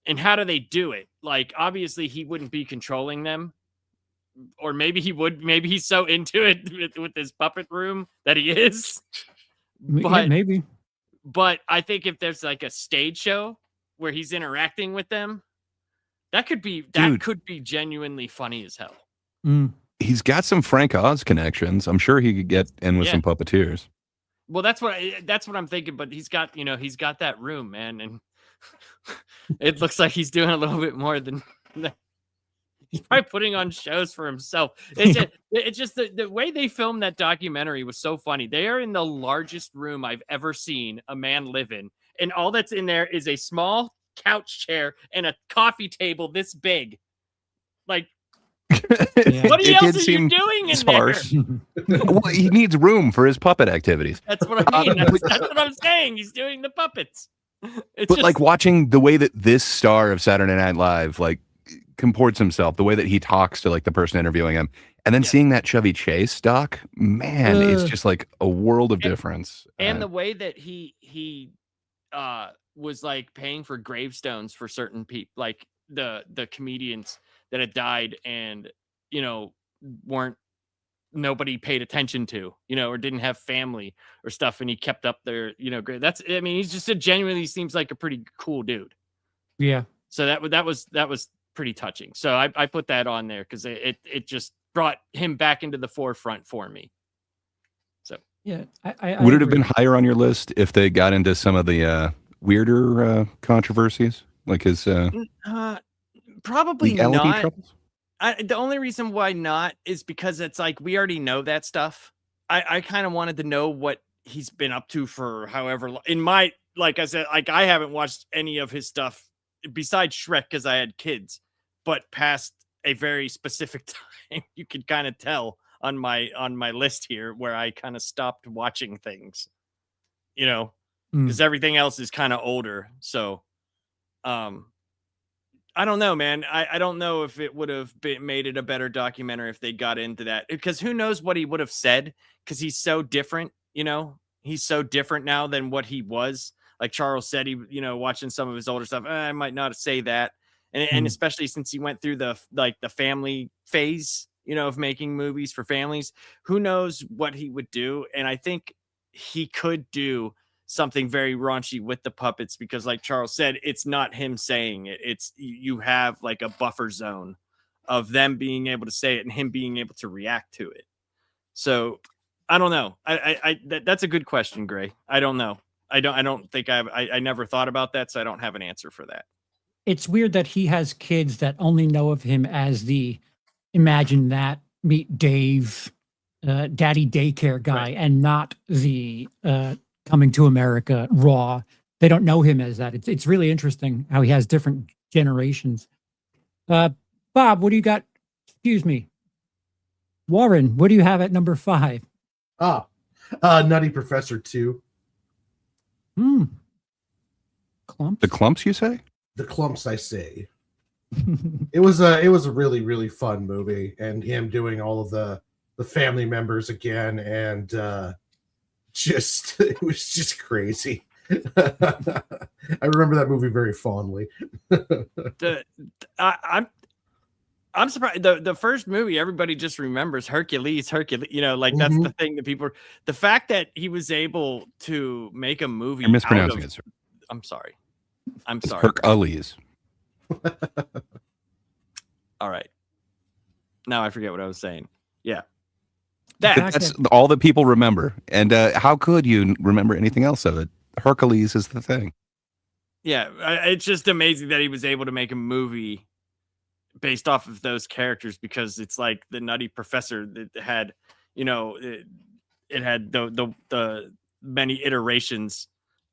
and how do they do it? Like, obviously he wouldn't be controlling them, or maybe he would. Maybe he's so into it with his puppet room that he is. But
Maybe.
But I think if there's like a stage show where he's interacting with them, that could be genuinely funny as hell.
He's got some Frank Oz connections. I'm sure he could get in with some puppeteers.
Well, that's what I'm thinking. But he's got that room, man, and it looks like he's doing a little bit more than he's probably putting on shows for himself. It's just the way they filmed that documentary was so funny. They are in the largest room I've ever seen a man live in, and all that's in there is a small couch chair and a coffee table this big. Like, what else are you doing in there?
Well, he needs room for his puppet activities.
That's what I mean. That's what I'm saying. He's doing the puppets.
But like watching the way that this star of Saturday Night Live like comports himself, the way that he talks to like the person interviewing him, and then seeing that Chevy Chase doc, man, it's just like a world of difference.
And the way that he was like paying for gravestones for certain people, like the comedians that had died and nobody paid attention to, or didn't have family or stuff, and he kept up their he's just genuinely seems like a pretty cool dude.
Yeah.
So that was pretty touching. So I put that on there because it just brought him back into the forefront for me. So
yeah,
would it have been higher on your list if they got into some of the weirder controversies, like his
probably
legality
not.
troubles?
The only reason why not is because it's like we already know that stuff. I kind of wanted to know what he's been up to for however long. Like I said, like I haven't watched any of his stuff besides Shrek because I had kids, but past a very specific time, you could kind of tell on my list here where I kind of stopped watching things, because everything else is kind of older. So, I don't know, man. I don't know if it would have made it a better documentary if they got into that, because who knows what he would have said, because he's so different, he's so different now than what he was. Like Charles said, he, watching some of his older stuff, I might not say that. And especially since he went through the family phase, of making movies for families, who knows what he would do. And I think he could do something very raunchy with the puppets, because like Charles said, it's not him saying it. It's you have like a buffer zone of them being able to say it and him being able to react to it. So I don't know. That's a good question, Gray. I don't know. I don't think I never thought about that, so I don't have an answer for that.
It's weird that he has kids that only know of him as the imagine that meet Dave, daddy daycare guy,
Right.
and not the coming to America raw. They don't know him as that. It's really interesting how he has different generations. Bob, what do you got? Excuse me. Warren, what do you have at number 5?
Nutty Professor 2.
Clumps?
The Clumps, you say?
The Clumps, I say. It was a really, really fun movie, and him doing all of the family members again, and just it was just crazy. I remember that movie very fondly.
I'm surprised. The first movie, everybody just remembers Hercules. You know, like that's the thing that people. The fact that he was able to make a movie.
You're mispronouncing it, sir.
I'm sorry.
It's Hercules.
All right. Now I forget what I was saying. Yeah.
That's all that people remember. And how could you remember anything else of it? Hercules is the thing.
Yeah. It's just amazing that he was able to make a movie based off of those characters, because it's like the Nutty Professor that had, you know, it had the many iterations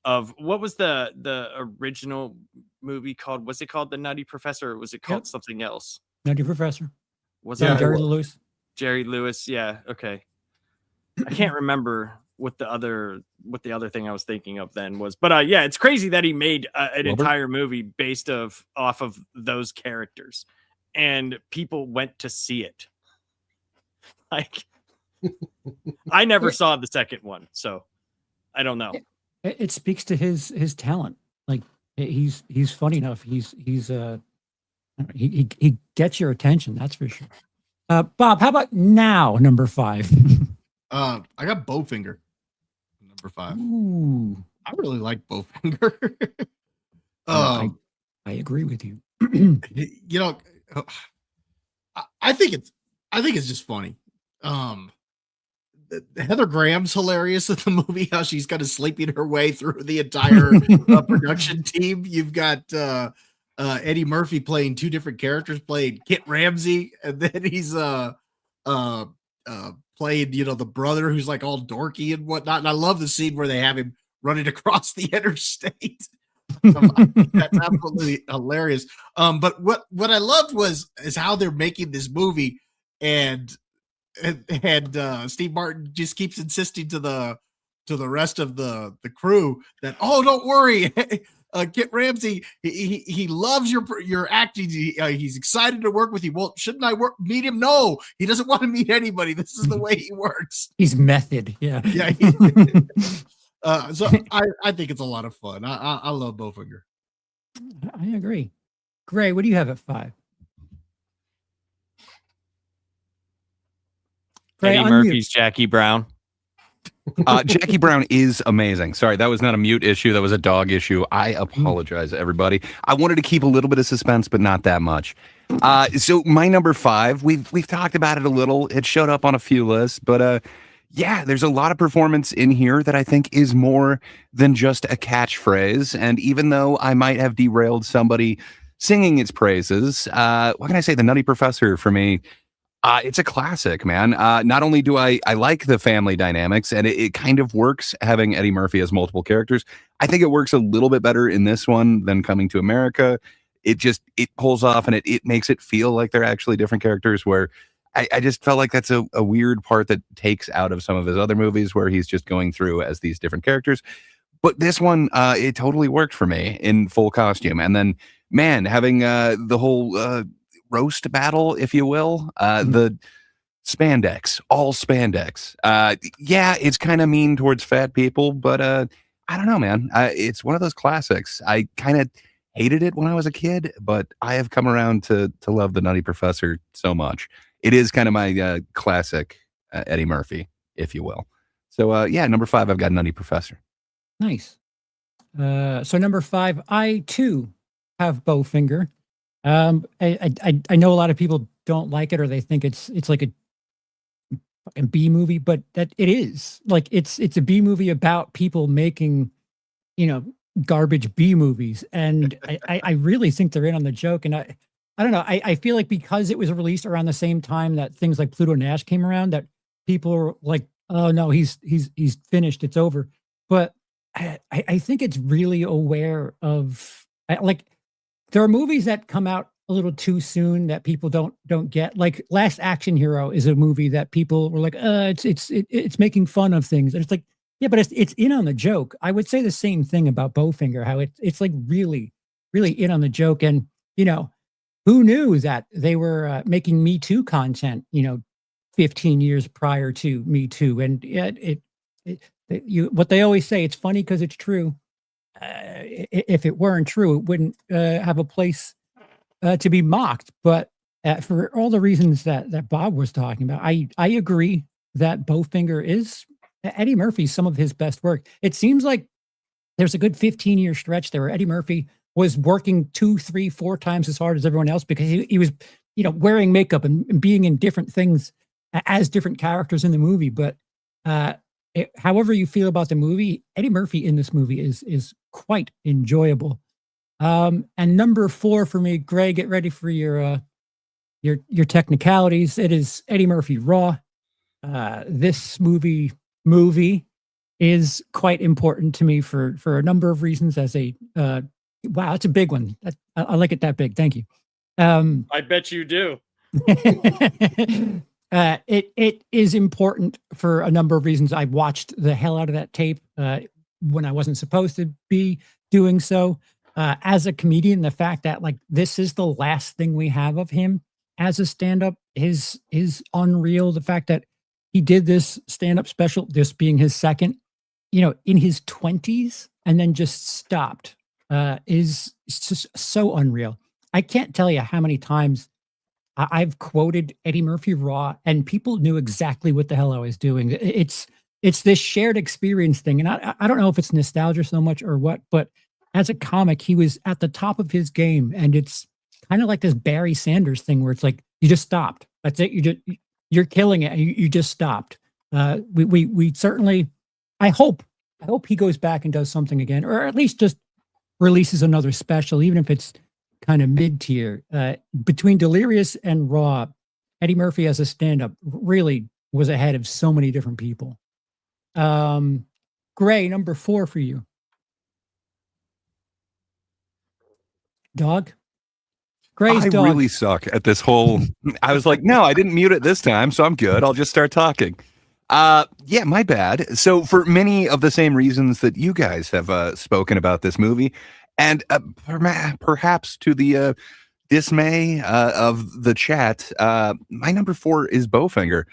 of what was the original movie called? Was it called The Nutty Professor, or was it called something else?
Nutty Professor.
Was
Yeah,
it
Jerry Lewis?
Jerry Lewis? Yeah. Okay. I can't remember what the other thing I was thinking of then was, but yeah, it's crazy that he made an entire movie based off of those characters, and people went to see it. Like, I never saw the second one, so I don't know.
It speaks to his talent. Like, he's funny enough. He gets your attention. That's for sure. Bob, how about now? Number 5.
I got Bowfinger. Number 5.
Ooh,
I really like Bowfinger.
I agree with you.
You know, I think it's just funny. Heather Graham's hilarious in the movie, how she's kind of sleeping her way through the entire production team. You've got Eddie Murphy playing 2 different characters, playing Kit Ramsey, and then he's playing, you know, the brother who's like all dorky and whatnot. And I love the scene where they have him running across the interstate. That's absolutely hilarious. But what I loved is how they're making this movie, and Steve Martin just keeps insisting to the rest of the crew that, oh, don't worry, Kit Ramsey, he loves your acting. He's excited to work with you. Well, shouldn't I meet him? No, he doesn't want to meet anybody. This is the way he works.
He's method. Yeah.
Yeah. So I think it's a lot of fun. I love Bowfinger.
I agree. Gray, what do you have at 5? Gray,
Eddie Murphy's Jackie Brown.
Jackie Brown is amazing. Sorry, that was not a mute issue. That was a dog issue. I apologize, everybody. I wanted to keep a little bit of suspense, but not that much. So my number 5, we've talked about it a little. It showed up on a few lists, but yeah, there's a lot of performance in here that I think is more than just a catchphrase. And even though I might have derailed somebody singing its praises, what can I say? The Nutty Professor for me. It's a classic, man. Not only do I like the family dynamics, and it kind of works having Eddie Murphy as multiple characters. I think it works a little bit better in this one than Coming to America. It pulls off, and it makes it feel like they're actually different characters, where I just felt like that's a weird part that takes out of some of his other movies where he's just going through as these different characters. But this one, it totally worked for me in full costume. And then, man, having the whole roast battle, if you will, the spandex, all spandex. Yeah, it's kind of mean towards fat people, but I don't know, man. It's one of those classics. I kind of hated it when I was a kid, but I have come around to love the Nutty Professor so much. It is kind of my classic Eddie Murphy, if you will. So yeah, number 5, I've got Nutty Professor.
Nice. So number 5, I too have Bowfinger. I know a lot of people don't like it, or they think it's like a fucking B movie, but that it is like it's a B movie about people making, you know, garbage B movies, and I really think they're in on the joke. And I don't know. I feel like because it was released around the same time that things like Pluto Nash came around, that people were like, "Oh no, he's finished. It's over." But I think it's really aware of like there are movies that come out a little too soon that people don't get. Like Last Action Hero is a movie that people were like, it's making fun of things. And it's like, yeah, but it's in on the joke. I would say the same thing about Bowfinger, how it's like really, really in on the joke. And, you know, who knew that they were making Me Too content, you know, 15 years prior to Me Too. And yeah, what they always say, it's funny because it's true. If it weren't true, it wouldn't have a place to be mocked. But for all the reasons that Bob was talking about, I agree that Bowfinger is Eddie Murphy's some of his best work. It seems like there's a good 15-year stretch there where Eddie Murphy was working 2, 3, 4 times as hard as everyone else because he was, you know, wearing makeup and being in different things as different characters in the movie. But however you feel about the movie, Eddie Murphy in this movie is quite enjoyable. And number 4 for me, Gray, get ready for your technicalities. It is Eddie Murphy Raw. This movie is quite important to me for a number of reasons. As a wow, that's a big one. I like it that big. Thank you.
I bet you do.
It is important for a number of reasons. I watched the hell out of that tape when I wasn't supposed to be doing so. As a comedian, the fact that like this is the last thing we have of him as a stand-up is unreal. The fact that he did this stand-up special, this being his second, you know, in his 20s and then just stopped is just so unreal. I can't tell you how many times I've quoted Eddie Murphy Raw and people knew exactly what the hell I was doing. It's this shared experience thing. And I don't know if it's nostalgia so much or what, but as a comic, he was at the top of his game. And it's kind of like this Barry Sanders thing where it's like, you just stopped. That's it. You're killing it. You just stopped. We certainly, I hope he goes back and does something again, or at least just releases another special, even if it's kind of mid-tier. Between Delirious and Raw, Eddie Murphy as a stand-up really was ahead of so many different people. Gray, number 4 for you. Dog? Gray's
I
dog.
really suck at this whole. I was like, no, I didn't mute it this time, so I'm good. I'll just start talking. Yeah, my bad. So for many of the same reasons that you guys have spoken about this movie, and perhaps to the dismay of the chat, my number 4 is Bowfinger.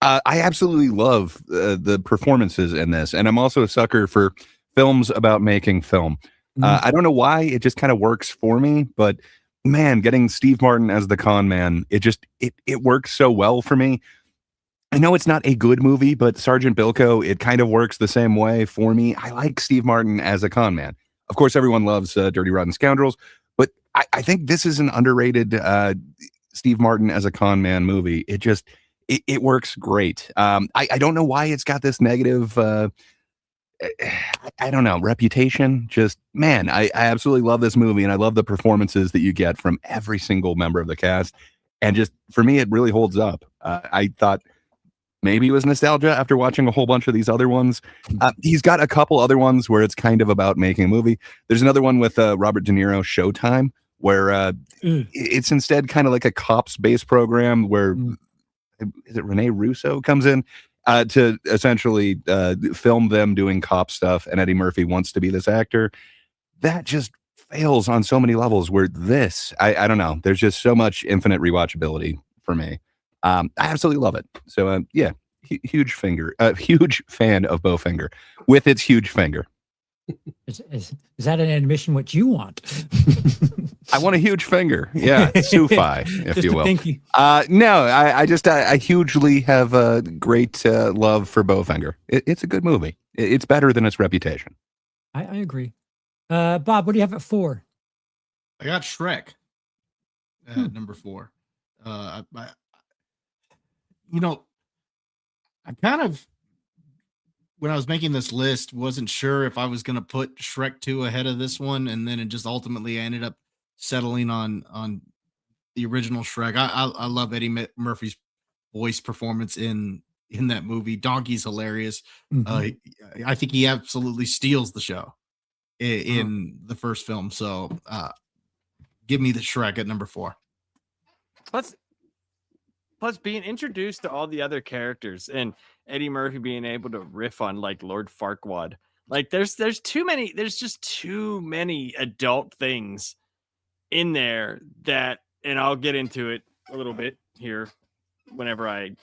I absolutely love the performances in this, and I'm also a sucker for films about making film. I don't know why, it just kind of works for me, but man, getting Steve Martin as the con man, it works so well for me. I know it's not a good movie, but Sergeant Bilko, it kind of works the same way for me. I like Steve Martin as a con man. Of course, everyone loves Dirty Rotten Scoundrels, but I think this is an underrated Steve Martin as a con man movie. It works great. I don't know why it's got this negative I don't know, reputation. Just, man, I absolutely love this movie, and I love the performances that you get from every single member of the cast. And just, for me, it really holds up. I thought maybe it was nostalgia after watching a whole bunch of these other ones. He's got a couple other ones where it's kind of about making a movie. There's another one with Robert De Niro, Showtime, where it's instead kind of like a cops-based program where, is it Rene Russo comes in to essentially film them doing cop stuff, and Eddie Murphy wants to be this actor. That just fails on so many levels, where this, I don't know, there's just so much infinite rewatchability for me. I absolutely love it. So yeah, huge fan of Bowfinger with its huge finger.
Is that an admission what you want?
I want a huge finger. Yeah, Sufi, if you will.
Thank you.
No, I hugely have a great love for Bowfinger. It's a good movie. It's better than its reputation.
I agree. Bob, what do you have at 4?
I got Shrek at number 4. You know, I kind of, when I was making this list, wasn't sure if I was going to put Shrek 2 ahead of this one, and then it just ultimately I ended up settling on the original Shrek. I love Murphy's voice performance in that movie. Donkey's hilarious.
Mhm.
I think he absolutely steals the show in the first film. So give me the Shrek at number 4.
Plus being introduced to all the other characters and Eddie Murphy being able to riff on like Lord Farquaad. Like there's just too many adult things in there that, and I'll get into it a little bit here whenever I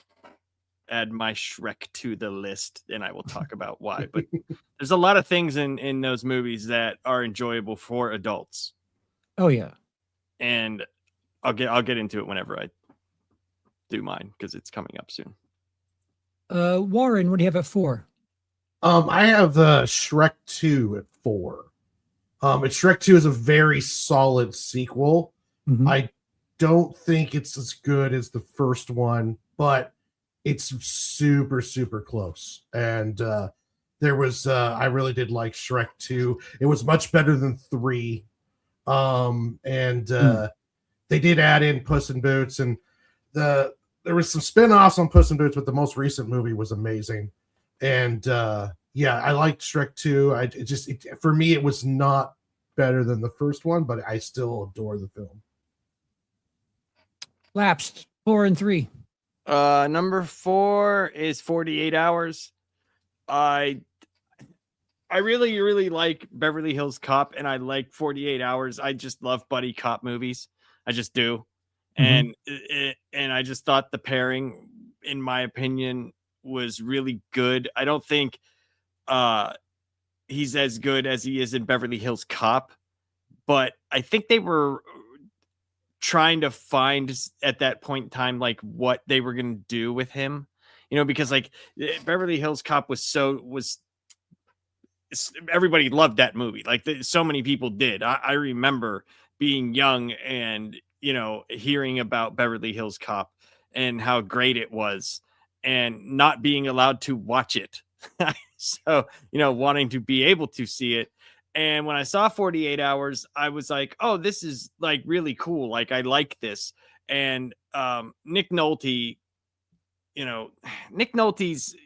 add my Shrek to the list, and I will talk about why. But there's a lot of things in those movies that are enjoyable for adults,
Oh yeah.
and I'll get into it whenever I do mine because it's coming up soon.
Warren, what do you have at 4?
I have Shrek 2 at 4. And Shrek 2 is a very solid sequel.
Mhm.
I don't think it's as good as the first one, but it's super, super close. And there was, I really did like Shrek 2. It was much better than 3. They did add in Puss in Boots, and there was some spin-offs on Puss in Boots, but the most recent movie was amazing. And yeah, I liked Shrek 2. For me, it was not better than the first one, but I still adore the film.
Lapsed 4 and 3.
Number 4 is 48 Hours. I really, really like Beverly Hills Cop, and I like 48 Hours. I just love buddy cop movies. I just do. And I just thought the pairing, in my opinion, was really good. I don't think he's as good as he is in Beverly Hills Cop, but I think they were trying to find at that point in time like what they were going to do with him, because like Beverly Hills Cop was everybody loved that movie. Like so many people did. I remember being young and hearing about Beverly Hills Cop and how great it was and not being allowed to watch it. So, wanting to be able to see it. And when I saw 48 Hours, I was like, oh, this is like really cool. Like, I like this. And Nick Nolte, Nick Nolte's,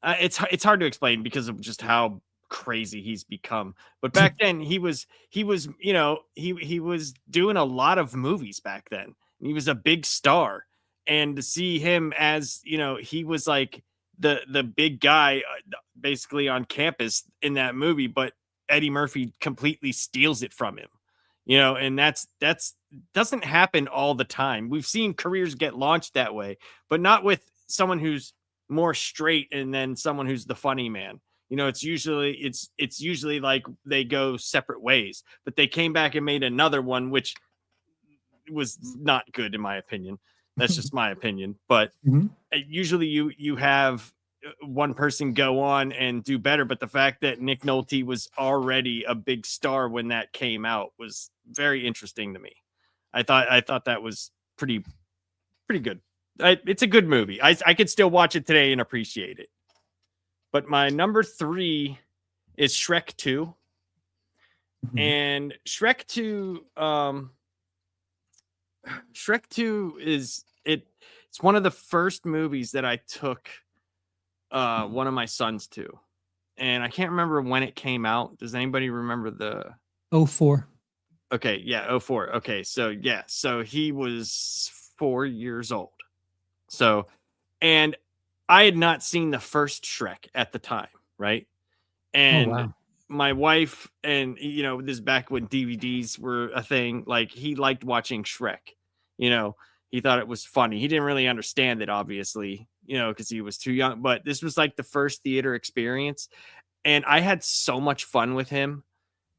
it's hard to explain because of just how crazy he's become. But back then he was doing a lot of movies back then. He was a big star, and to see him as he was like the big guy basically on campus in that movie, but Eddie Murphy completely steals it from him, and that's doesn't happen all the time. We've seen careers get launched that way, but not with someone who's more straight and then someone who's the funny man. It's usually like they go separate ways, but they came back and made another one, which was not good in my opinion. That's just my opinion. But usually you have one person go on and do better. But the fact that Nick Nolte was already a big star when that came out was very interesting to me. I thought that was pretty good. It's a good movie. I could still watch it today and appreciate it. But my number 3 is Shrek 2. And Shrek 2, Shrek 2 it's one of the first movies that I took one of my sons to. And I can't remember when it came out. Does anybody remember the
04?
Okay, yeah, 04. Okay, so he was 4 years old. So, and I had not seen the first Shrek at the time, right? And my wife, and this is back when DVDs were a thing, like he liked watching Shrek. He thought it was funny. He didn't really understand it, obviously, because he was too young, but this was like the first theater experience. And I had so much fun with him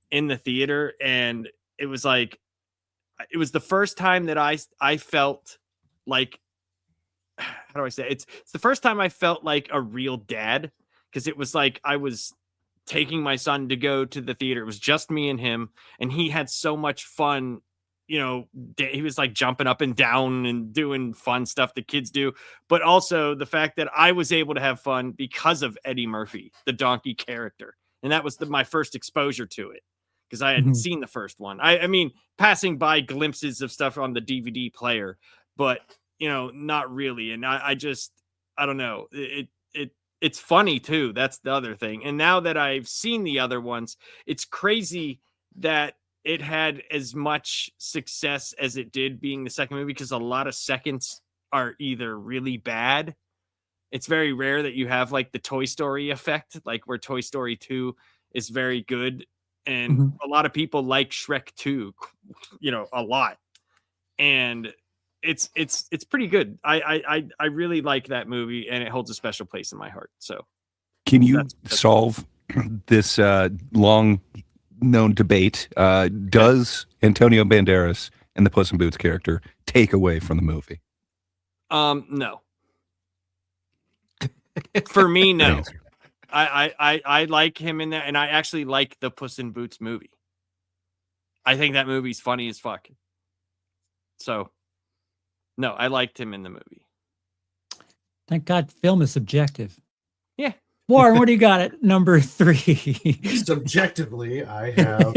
in the theater. And it was like, it was the first time that I felt like, how do I say it? It's the first time I felt like a real dad, because it was like I was taking my son to go to the theater. It was just me and him, and he had so much fun he was like jumping up and down and doing fun stuff that kids do, but also the fact that I was able to have fun because of Eddie Murphy, the donkey character. And that was my first exposure to it because I hadn't seen the first one. I mean, passing by glimpses of stuff on the DVD player, but not really. And I don't know. It's funny too. That's the other thing. And now that I've seen the other ones, it's crazy that it had as much success as it did being the second movie, because a lot of seconds are either really bad. It's very rare that you have like the Toy Story effect, like where Toy Story 2 is very good. And a lot of people like Shrek 2, a lot. And it's pretty good. I really like that movie, and it holds a special place in my heart. So
can you solve this long known debate? Does Antonio Banderas and the Puss in Boots character take away from the movie?
No. For me, no. I like him in there, and I actually like the Puss in Boots movie. I think that movie's funny as fuck. So, no, I liked him in the movie.
Thank God film is subjective.
Yeah.
Warren, what do you got at number 3?
Subjectively, I have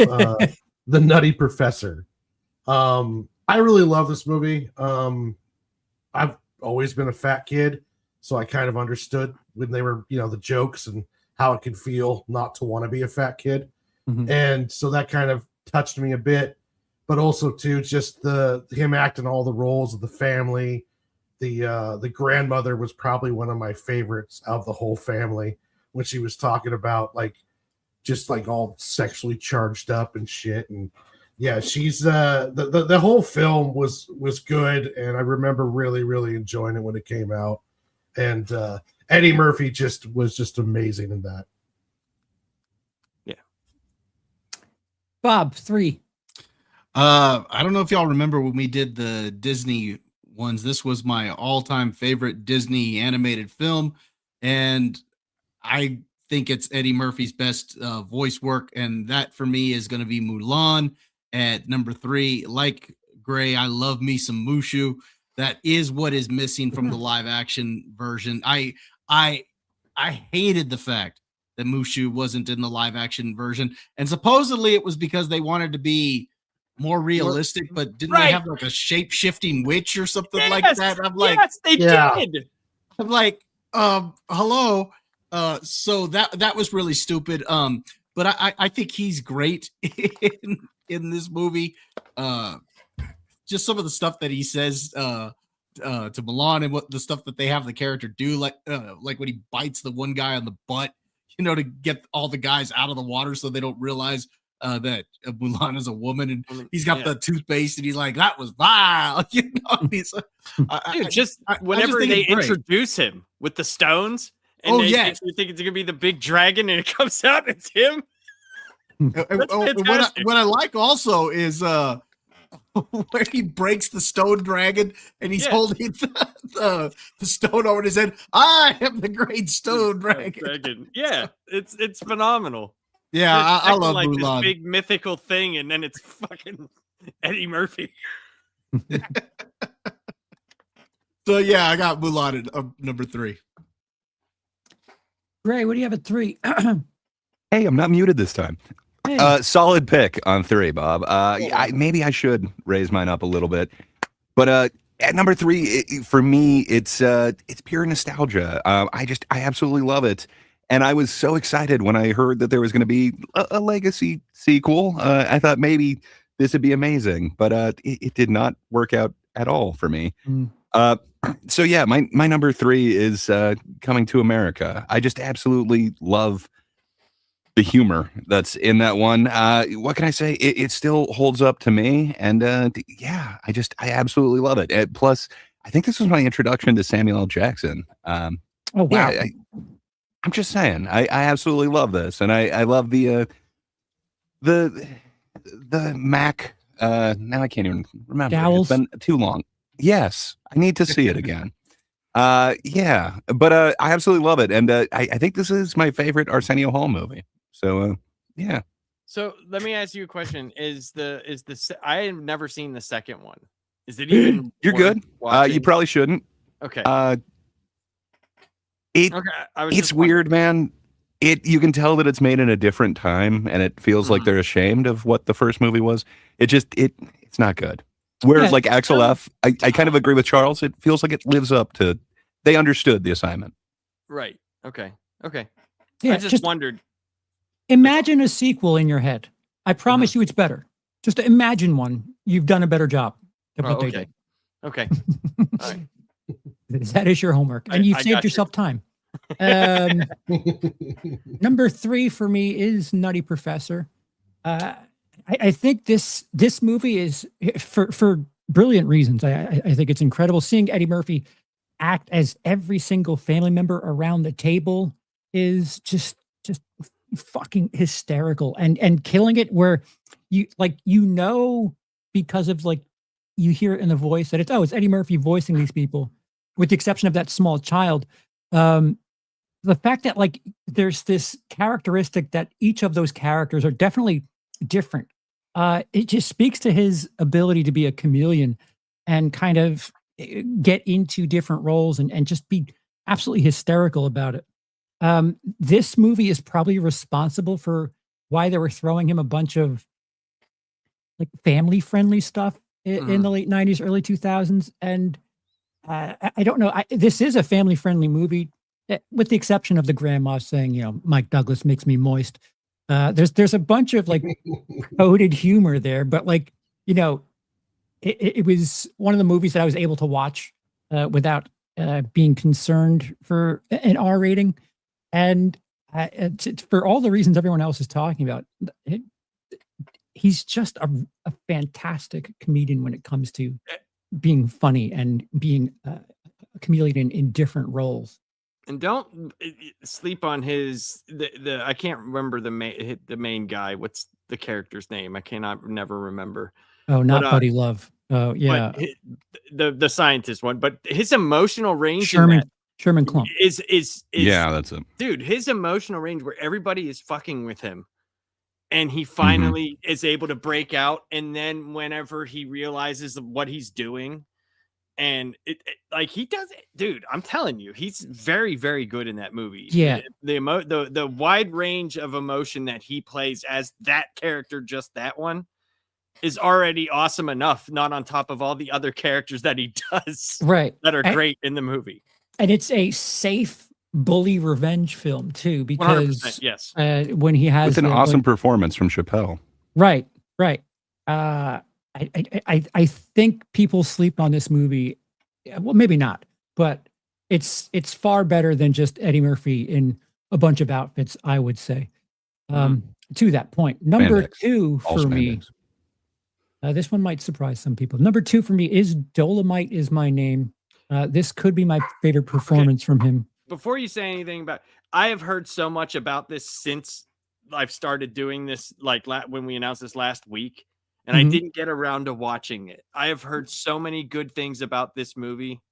the Nutty Professor. I really love this movie. I've always been a fat kid, so I kind of understood when they were, the jokes and how it could feel not to want to be a fat kid. And so that kind of touched me a bit, but also too, just him acting all the roles of the family. The grandmother was probably one of my favorites of the whole family when she was talking about just all sexually charged up and shit. And yeah, she's the whole film was good, and I remember really, really enjoying it when it came out. And Eddie Murphy was just amazing in that.
Yeah.
Bob, 3.
I don't know if y'all remember when we did the Disney ones. This was my all-time favorite Disney animated film, and I think it's Eddie Murphy's best voice work, and that for me is going to be Mulan at number 3. Like Gray, I love me some Mushu. That is what is missing from the live action version. I hated the fact that Mushu wasn't in the live action version, and supposedly it was because they wanted to be more realistic, but didn't they have like a shape-shifting witch or something like that? I'm like,
yes, they did.
I'm like, hello. So that was really stupid. But I think he's great in this movie. Just some of the stuff that he says to Milan, and what the stuff that they have the character do, like when he bites the one guy on the butt, to get all the guys out of the water so they don't realize that Mulan is a woman, and he's got the toothpaste, and he's like, that was vile. He's,
whenever they introduce him with the stones, and you think it's gonna be the big dragon, and it comes out, it's him.
What I like also is where he breaks the stone dragon, and he's holding the stone over his head. I am the great stone dragon.
Yeah, it's phenomenal.
Yeah, I love
like
Mulan.
This big mythical thing, and then it's fucking Eddie Murphy.
So yeah, I got Mulan at number 3.
Ray, what do you have at 3?
Hey, I'm not muted this time.
Hey.
Solid pick on 3, Bob. Maybe I should raise mine up a little bit, but at number 3, for me, it's pure nostalgia. I absolutely love it. And I was so excited when I heard that there was going to be a legacy sequel. I thought maybe this would be amazing, but it did not work out at all for me. So yeah, my number 3 is Coming to America. I just absolutely love the humor that's in that one. What can I say? It still holds up to me, and I absolutely love it. Plus, I think this was my introduction to Samuel L. Jackson.
Oh wow!
Yeah, I'm just saying, I absolutely love this, and I love the Mac. Now I can't even remember.
Dowels?
It's been too long. Yes, I need to see it again. But I absolutely love it, and I think this is my favorite Arsenio Hall movie. So yeah,
So let me ask you a question: I have never seen the second one. Is it even?
You're
worth
good. You
watching?
probably shouldn't.
Okay.
It
Okay. I was
it's
just wondering.
weird, man. You can tell that it's made in a different time, and it feels like
Mhm.
they're ashamed of what the first movie was. It's not good. Where
Yeah.
like Axel F, I kind of agree with Charles. It feels like it lives up to. They understood the assignment.
Right. Okay. Okay.
Yeah,
I just wondered.
imagine a sequel in your head. I promise you it's better. Just imagine one. You've done a better job than
Oh,
what they
okay.
did.
Okay. All right.
That is your homework. And you've
I
saved
got you.
yourself time. Number 3 for me is Nutty Professor. I think this movie is for brilliant reasons. I think it's incredible seeing Eddie Murphy act as every single family member around the table is just fucking hysterical and killing it where because of like you hear it in the voice that it's Eddie Murphy voicing these people with the exception of that small child. The fact that like there's this characteristic that each of those characters are definitely different. It just speaks to his ability to be a chameleon and kind of get into different roles and just be absolutely hysterical about it. This movie is probably responsible for why they were throwing him a bunch of like family friendly stuff in the late 90s, early 2000s. And I don't know. This is a family friendly movie. With the exception of the grandma saying, Mike Douglas makes me moist. There's a bunch of like coded humor there, but like, it was one of the movies that I was able to watch without being concerned for an R rating. And for all the reasons everyone else is talking about, he's just a fantastic comedian when it comes to being funny and being a chameleon in different roles.
And don't sleep on the I can't remember the main guy. What's the character's name? I never remember.
Oh, not Buddy Love. Oh, yeah.
But the scientist one, but his emotional range
Sherman Klump
is
Yeah, that's it.
Dude, his emotional range where everybody is fucking with him and he finally is able to break out, and then whenever he realizes what he's doing. And like he does it, dude. I'm telling you, he's very, very good in that movie.
Yeah,
the wide range of emotion that he plays as that character, just that one, is already awesome enough. Not on top of all the other characters that he does,
right?
That are great in the movie.
And it's a safe bully revenge film too, because
yes,
when he has
with an awesome performance from Chappelle,
right. I think people sleep on this movie. Well, maybe not, but it's far better than just Eddie Murphy in a bunch of outfits, I would say. To that point, number
Spandex.
2
All
for me. This one might surprise some people. Number 2 for me is Dolomite Is My Name. This could be my favorite performance from him.
Before you say anything about, I have heard so much about this since I've started doing this, like when we announced this last week. And I didn't get around to watching it. I have heard so many good things about this movie.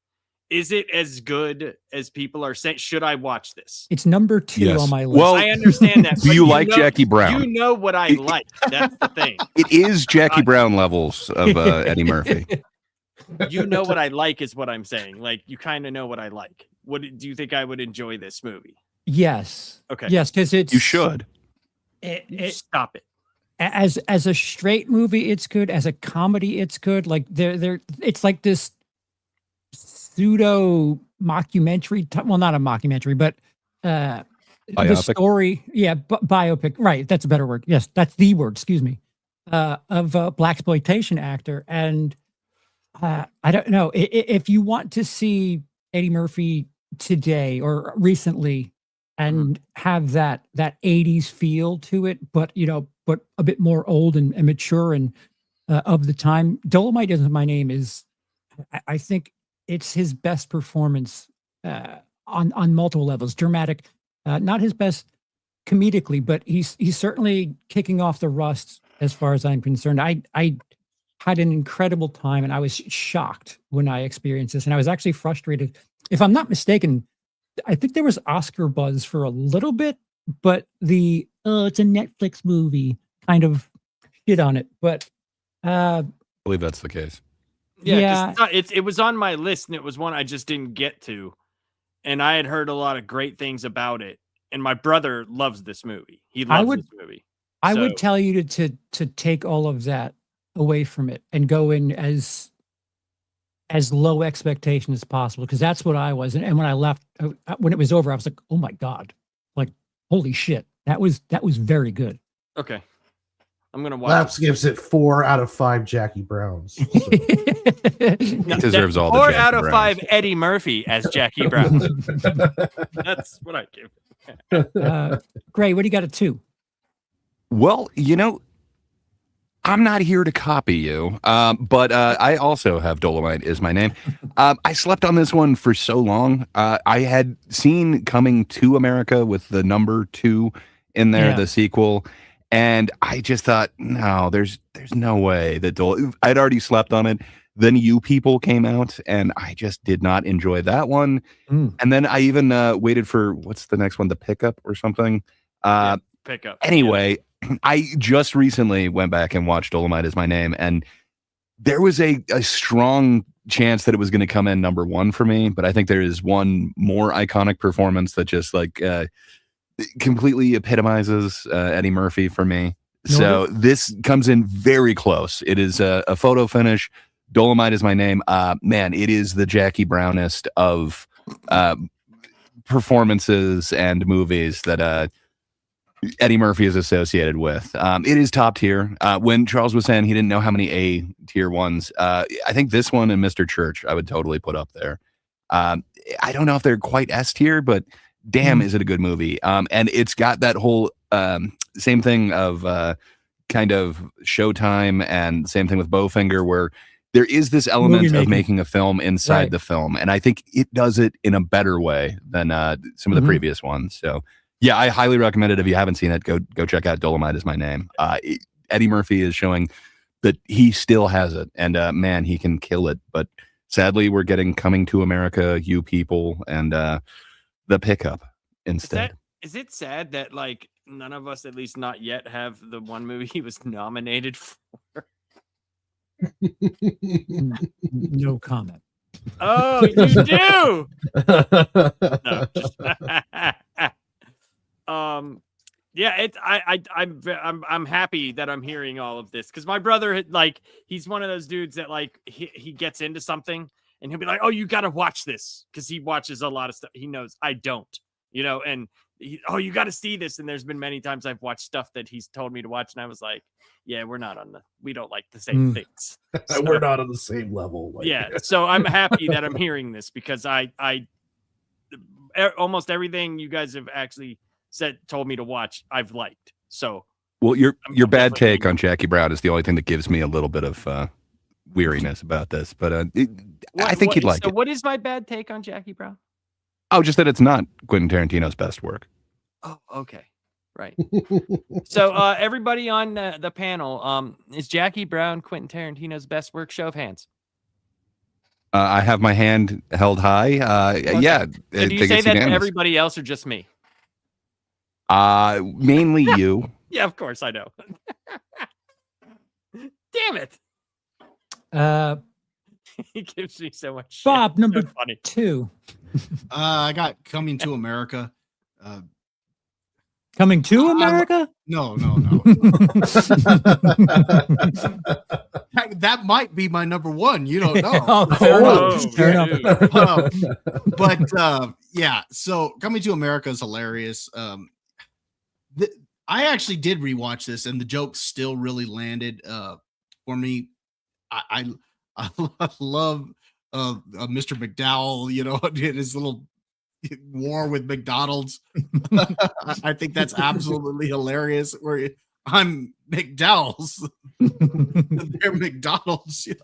Is it as good as people are saying? Should I watch this?
It's number 2 on my list.
Well,
I understand that.
Do you like Jackie Brown?
You know what I like. That's the thing.
It is Jackie Brown levels of Eddie Murphy.
You know what I like is what I'm saying. Like, you kind of know what I like. Do you think I would enjoy this movie?
Yes.
Okay.
Yes, because it's...
You should.
Stop it.
As a straight movie, it's good. As a comedy, it's good. Like it's like this pseudo mockumentary. Well, not a mockumentary, but the story. Yeah, biopic. Right, that's a better word. Yes, that's the word. Excuse me. Of a blaxploitation actor, and I don't know if you want to see Eddie Murphy today or recently and have that 80s feel to it, but a bit more old and mature and of the time. Dolomite Isn't My Name is, I think it's his best performance on multiple levels. Dramatic, not his best comedically, but he's certainly kicking off the rust as far as I'm concerned. I had an incredible time and I was shocked when I experienced this, and I was actually frustrated. If I'm not mistaken, I think there was Oscar buzz for a little bit, but it's a Netflix movie kind of shit on it, but
I believe that's the case.
Yeah, 'cause it was on my list, and it was one I just didn't get to. And I had heard a lot of great things about it. And my brother loves this movie. He loves this movie.
I
So-
would tell you to take all of that away from it and go in as low expectation as possible, because that's what I was. And when I left, when it was over, I was like, oh my God, like, holy shit. That was very good.
Okay. I'm going to watch
Laps
it.
gives it 4 out of 5 Jackie Browns. So.
He deserves all the
4
Jackie
out of
Browns.
5 Eddie Murphy as Jackie Brown. That's what I give.
Gray, what do you got at 2?
Well, I'm not here to copy you, but I also have Dolomite is my name. I slept on this one for so long. I had seen Coming to America with the number 2 in there, the sequel, and I just thought, no, there's no way that I'd already slept on it. Then You People came out, and I just did not enjoy that one. And then I even waited for, what's the next one, The Pickup or something?
Pickup.
Anyway, I just recently went back and watched Dolomite is my name, and there was a strong chance that it was going to come in number 1 for me, but I think there is one more iconic performance that just completely epitomizes Eddie Murphy for me. So this comes in very close. It is a photo finish. Dolomite is my name. Man, it is the Jackie Brownest of performances and movies that Eddie Murphy is associated with. It is top tier. When Charles was saying he didn't know how many A tier ones, I think this one and Mr. Church I would totally put up there. I don't know if they're quite S tier, but damn, is it a good movie. And it's got that whole same thing of kind of Showtime, and same thing with Bowfinger, where there is this element of making a film inside the film. And I think it does it in a better way than some of the previous ones. So yeah, I highly recommend it. If you haven't seen it, go check out Dolomite is my name. Eddie Murphy is showing that he still has it, and man, he can kill it. But sadly, we're getting Coming to America, You People, and The Pickup instead.
Is it sad that like none of us, at least not yet, have the one movie he was nominated for?
No comment.
Oh, you do. No, just yeah, I'm happy that I'm hearing all of this, because my brother, like, he's one of those dudes that like he gets into something and he'll be like, oh, you got to watch this, because he watches a lot of stuff. He knows I don't, and you got to see this. And there's been many times I've watched stuff that he's told me to watch, and I was like, yeah, we don't like the same things. So,
we're not on the same level.
yeah. So I'm happy that I'm hearing this, because I almost everything you guys have actually told me to watch, I've liked. So,
well, your bad take on Jackie Brown is the only thing that gives me a little bit of weariness about this, but I think you'd like it.
So what is my bad take on Jackie Brown?
Oh, just that it's not Quentin Tarantino's best work.
Oh, okay. Right. So everybody on the panel, is Jackie Brown Quentin Tarantino's best work? Show of hands.
I have my hand held high.
Okay.
Yeah.
So do you say that to everybody else or just me?
Mainly you.
Yeah, of course I know. Damn it. He gives me so much shit.
Bob, number
So funny.
2.
I got Coming to America.
Coming to America?
No. That might be my number 1. You don't know.
Fair enough.
But yeah, so Coming to America is hilarious. I actually did rewatch this, and the jokes still really landed for me. I love Mr. McDowell, and his little war with McDonald's. I think that's absolutely hilarious. Where I'm McDowell's, they're McDonald's. You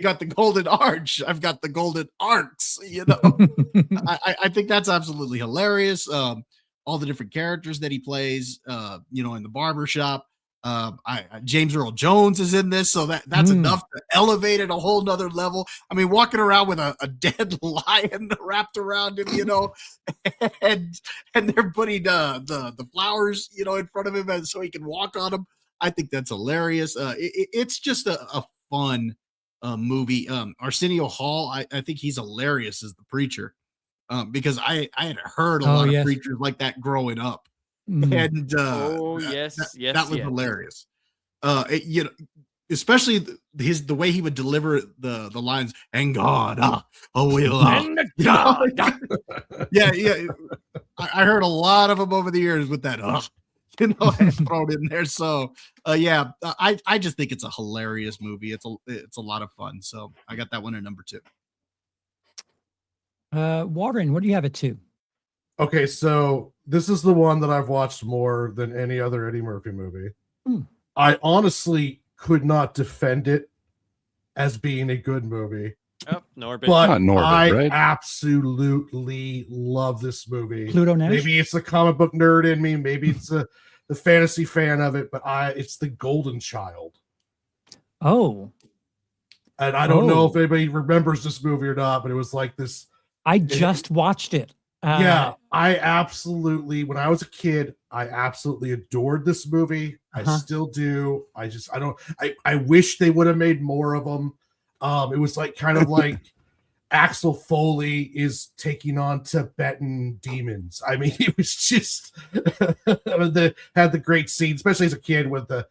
got the golden arch. I've got the golden arcs. I think that's absolutely hilarious. All the different characters that he plays, in the barbershop. James Earl Jones is in this, so that's enough to elevate it a whole nother level. I mean, walking around with a dead lion wrapped around him, and they're putting the flowers, in front of him so he can walk on them. I think that's hilarious. It's just a fun movie. Arsenio Hall, I think he's hilarious as the preacher, because I had heard a
Oh,
lot of
yes.
preachers like that growing up,
Mhm.
and
Oh, yes,
that was
yes.
hilarious. You know, especially the way he would deliver the lines, and God, will,
And the
you know?
God.
yeah. I heard a lot of them over the years with that, you know, thrown in there. So, yeah, I just think it's a hilarious movie. It's a lot of fun. So I got that one at number 2.
Warren, what do you have at 2?
Okay, so this is the one that I've watched more than any other Eddie Murphy movie.
Hmm.
I honestly could not defend it as being a good movie,
Oh, Norbit.
but
Not Norbit,
I
right?
absolutely love this movie.
Pluto Nash?
Maybe it's the comic book nerd in me, maybe it's the fantasy fan of it, but it's the Golden Child.
Oh,
And I don't know
Oh.
if anybody remembers this movie or not, but it was like this.
I just watched it.
Yeah, I absolutely, when I was a kid, I absolutely adored this movie. I
Uh-huh.
still do. I wish they would have made more of them. It was like kind of like Axel Foley is taking on Tibetan demons. I mean, it was just had the great scene, especially as a kid, with the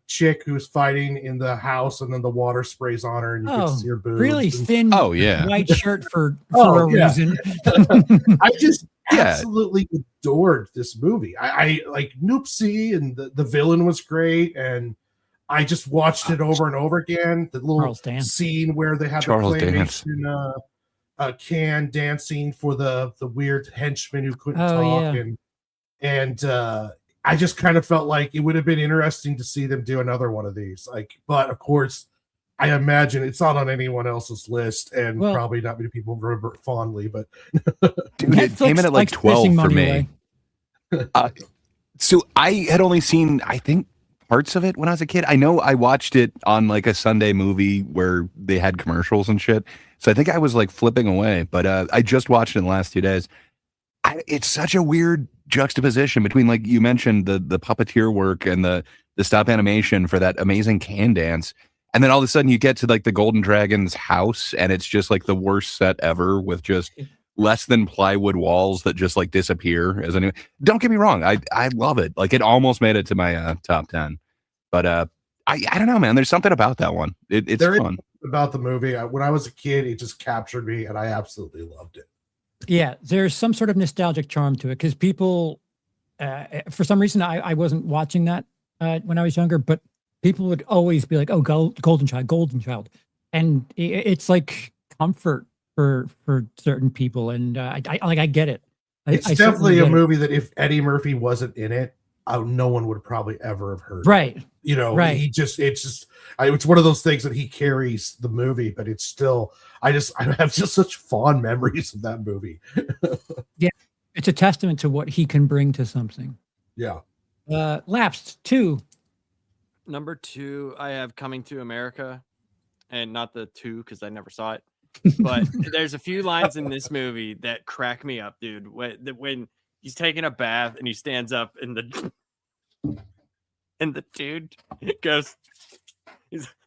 chick who's fighting in the house, and then the water sprays on her, and you get to see her boobs.
Really
and
thin
Oh yeah.
white shirt for
Oh,
a
yeah.
reason.
I just
Yeah.
absolutely adored this movie. I like Noopsy, and the villain was great, and I just watched it over and over again. The little
Charles Dance.
scene where they had
Charles
the
Dance.
claymation can dancing for the weird henchman who couldn't
Oh,
talk,
yeah.
and I just kind of felt like it would have been interesting to see them do another one of these. Like, but of course, I imagine it's not on anyone else's list, and
Well-
probably not many people remember it fondly. But
Dude, it came in at like
likes
12
pissing
for
money
me.
away.
So I had only seen, I think, parts of it when I was a kid. I know I watched it on like a Sunday movie where they had commercials and shit. So I think I was like flipping away, but I just watched it in the last 2 days. It's such a weird juxtaposition between, like you mentioned, the puppeteer work and the stop animation for that amazing can dance. And then all of a sudden you get to like the Golden Dragon's house, and it's just like the worst set ever with just less than plywood walls that just like disappear as anyway. Don't get me wrong, I love it. Like it almost made it to my top 10. But I don't know, man. There's something about that one. It's
There is
fun.
about the movie, when I was a kid, it just captured me, and I absolutely loved it.
Yeah, there's some sort of nostalgic charm to it because people, for some reason, I wasn't watching that when I was younger, but people would always be like, "Oh, Golden Child," and it's like comfort for certain people, and I get it.
It's
I certainly
definitely a
get it.
movie that if Eddie Murphy wasn't in it, no one would probably ever have heard.
Right.
You know,
Right.
it's one of those things that he carries the movie, but it's still, I have just such fond memories of that movie.
It's a testament to what he can bring to something.
Yeah.
Lapsed 2.
Number 2, I have Coming to America, and not the 2 because I never saw it. But there's a few lines in this movie that crack me up, dude. When he's taking a bath and he stands up and the dude goes,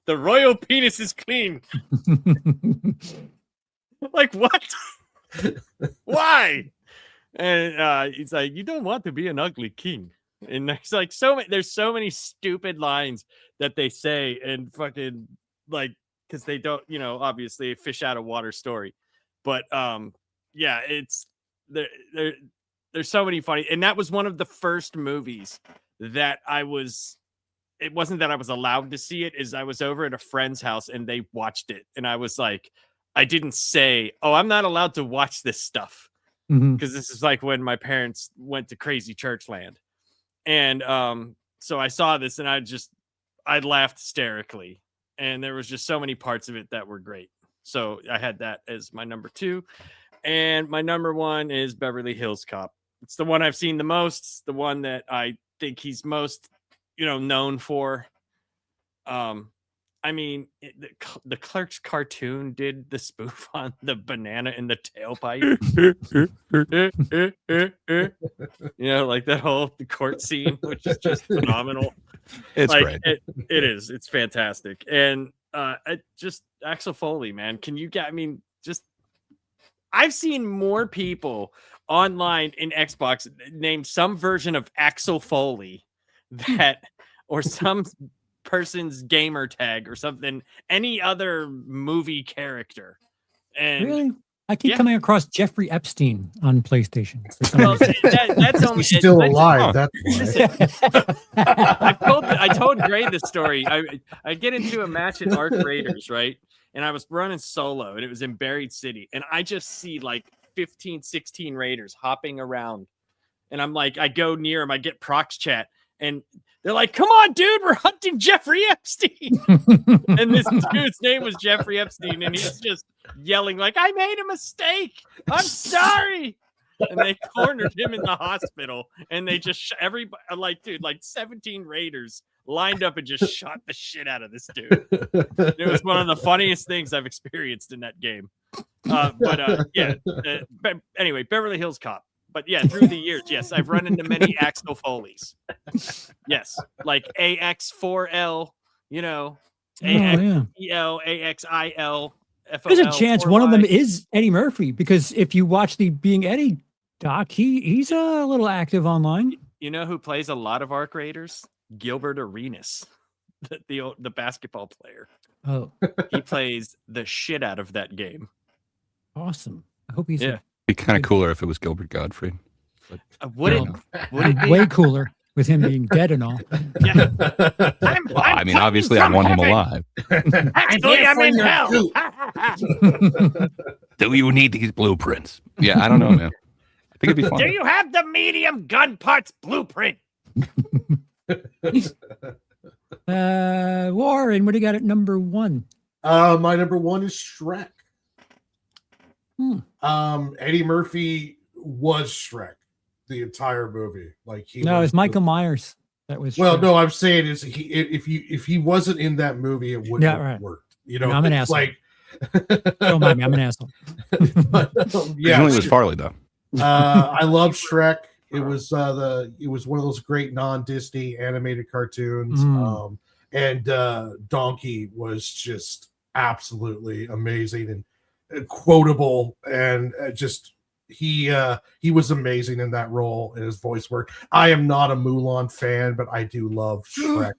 "The royal penis is clean." Like, what? Why? And he's like, "You don't want to be an ugly king." And there's like there's so many stupid lines that they say, and fucking like, because they don't, obviously a fish out of water story. But yeah, it's there's so many funny, and that was one of the first movies that it wasn't that I was allowed to see it, is I was over at a friend's house and they watched it, and I was like, I didn't say, "Oh, I'm not allowed to watch this stuff,"
Mhm.
because this is like when my parents went to Crazy Church Land. And so I saw this and I laughed hysterically, and there was just so many parts of it that were great. So I had that as my number 2, and my number 1 is Beverly Hills Cop. It's the one I've seen the most. It's the one that I think he's most, known for. I mean, the Clerks cartoon did the spoof on the banana in the tailpipe. Like that whole court scene, which is just phenomenal.
It's
like,
great.
It is. It's fantastic. And just Axel Foley, man. Can you get? I mean, just I've seen more people online in Xbox name some version of Axel Foley that, or some person's gamer tag or something, any other movie character. And
Really? I keep
Yeah.
coming across Jeffrey Epstein on PlayStation. For some
well,
reason.
that's only
He's still
that's-
alive. That's why.
I told Gray this story. I get into a match at Arc Raiders, right? And I was running solo and it was in Buried City. And I just see like 15, 16 Raiders hopping around. And I'm like, I go near them, I get prox chat, and they're like, come on, dude, we're hunting Jeffrey Epstein. And this dude's name was Jeffrey Epstein, and he's just yelling like, I made a mistake. I'm sorry. And they cornered him in the hospital, and they just everybody like, dude, like 17 Raiders lined up and just shot the shit out of this dude. It was one of the funniest things I've experienced in that game. Anyway, Beverly Hills Cop. But yeah, through the years, yes, I've run into many Axel Foleys. Yes, like AX4L, you know, AXEL, AXIL.
There's a chance one of them is Eddie Murphy, because if you watch the Being Eddie doc, he's a little active online.
You know who plays a lot of Arc Raiders? Gilbert Arenas, the basketball player.
Oh,
He plays the shit out of that game.
awesome. I hope he's
Yeah.
Be kind of cooler if it was Gilbert Gottfried. But,
Would
you
it
know.
be?
way cooler with him being dead and all.
Yeah.
Well, I mean, obviously, I want him alive.
Actually, I'm in hell.
Do you need these blueprints? Yeah, I don't know, man. I think it'd be fun.
Do you have the medium gun parts blueprint?
Warren, what do you got at number one?
My number one is Shrek.
Hmm.
Eddie Murphy was Shrek the entire movie. Like
No,
was
it's Michael Myers. That was
Well,
Shrek.
no, I'm saying is if he wasn't in that movie, it wouldn't
Yeah,
have
right.
worked. You know,
No, I'm an
it's
asshole.
like
Don't mind me, I'm an asshole.
yeah,
Originally, it was Farley, though.
I love Shrek. It was one of those great non-Disney animated cartoons. And Donkey was just absolutely amazing and quotable, and just he was amazing in that role, and his voice work. I am not a Mulan fan, but I do love Shrek.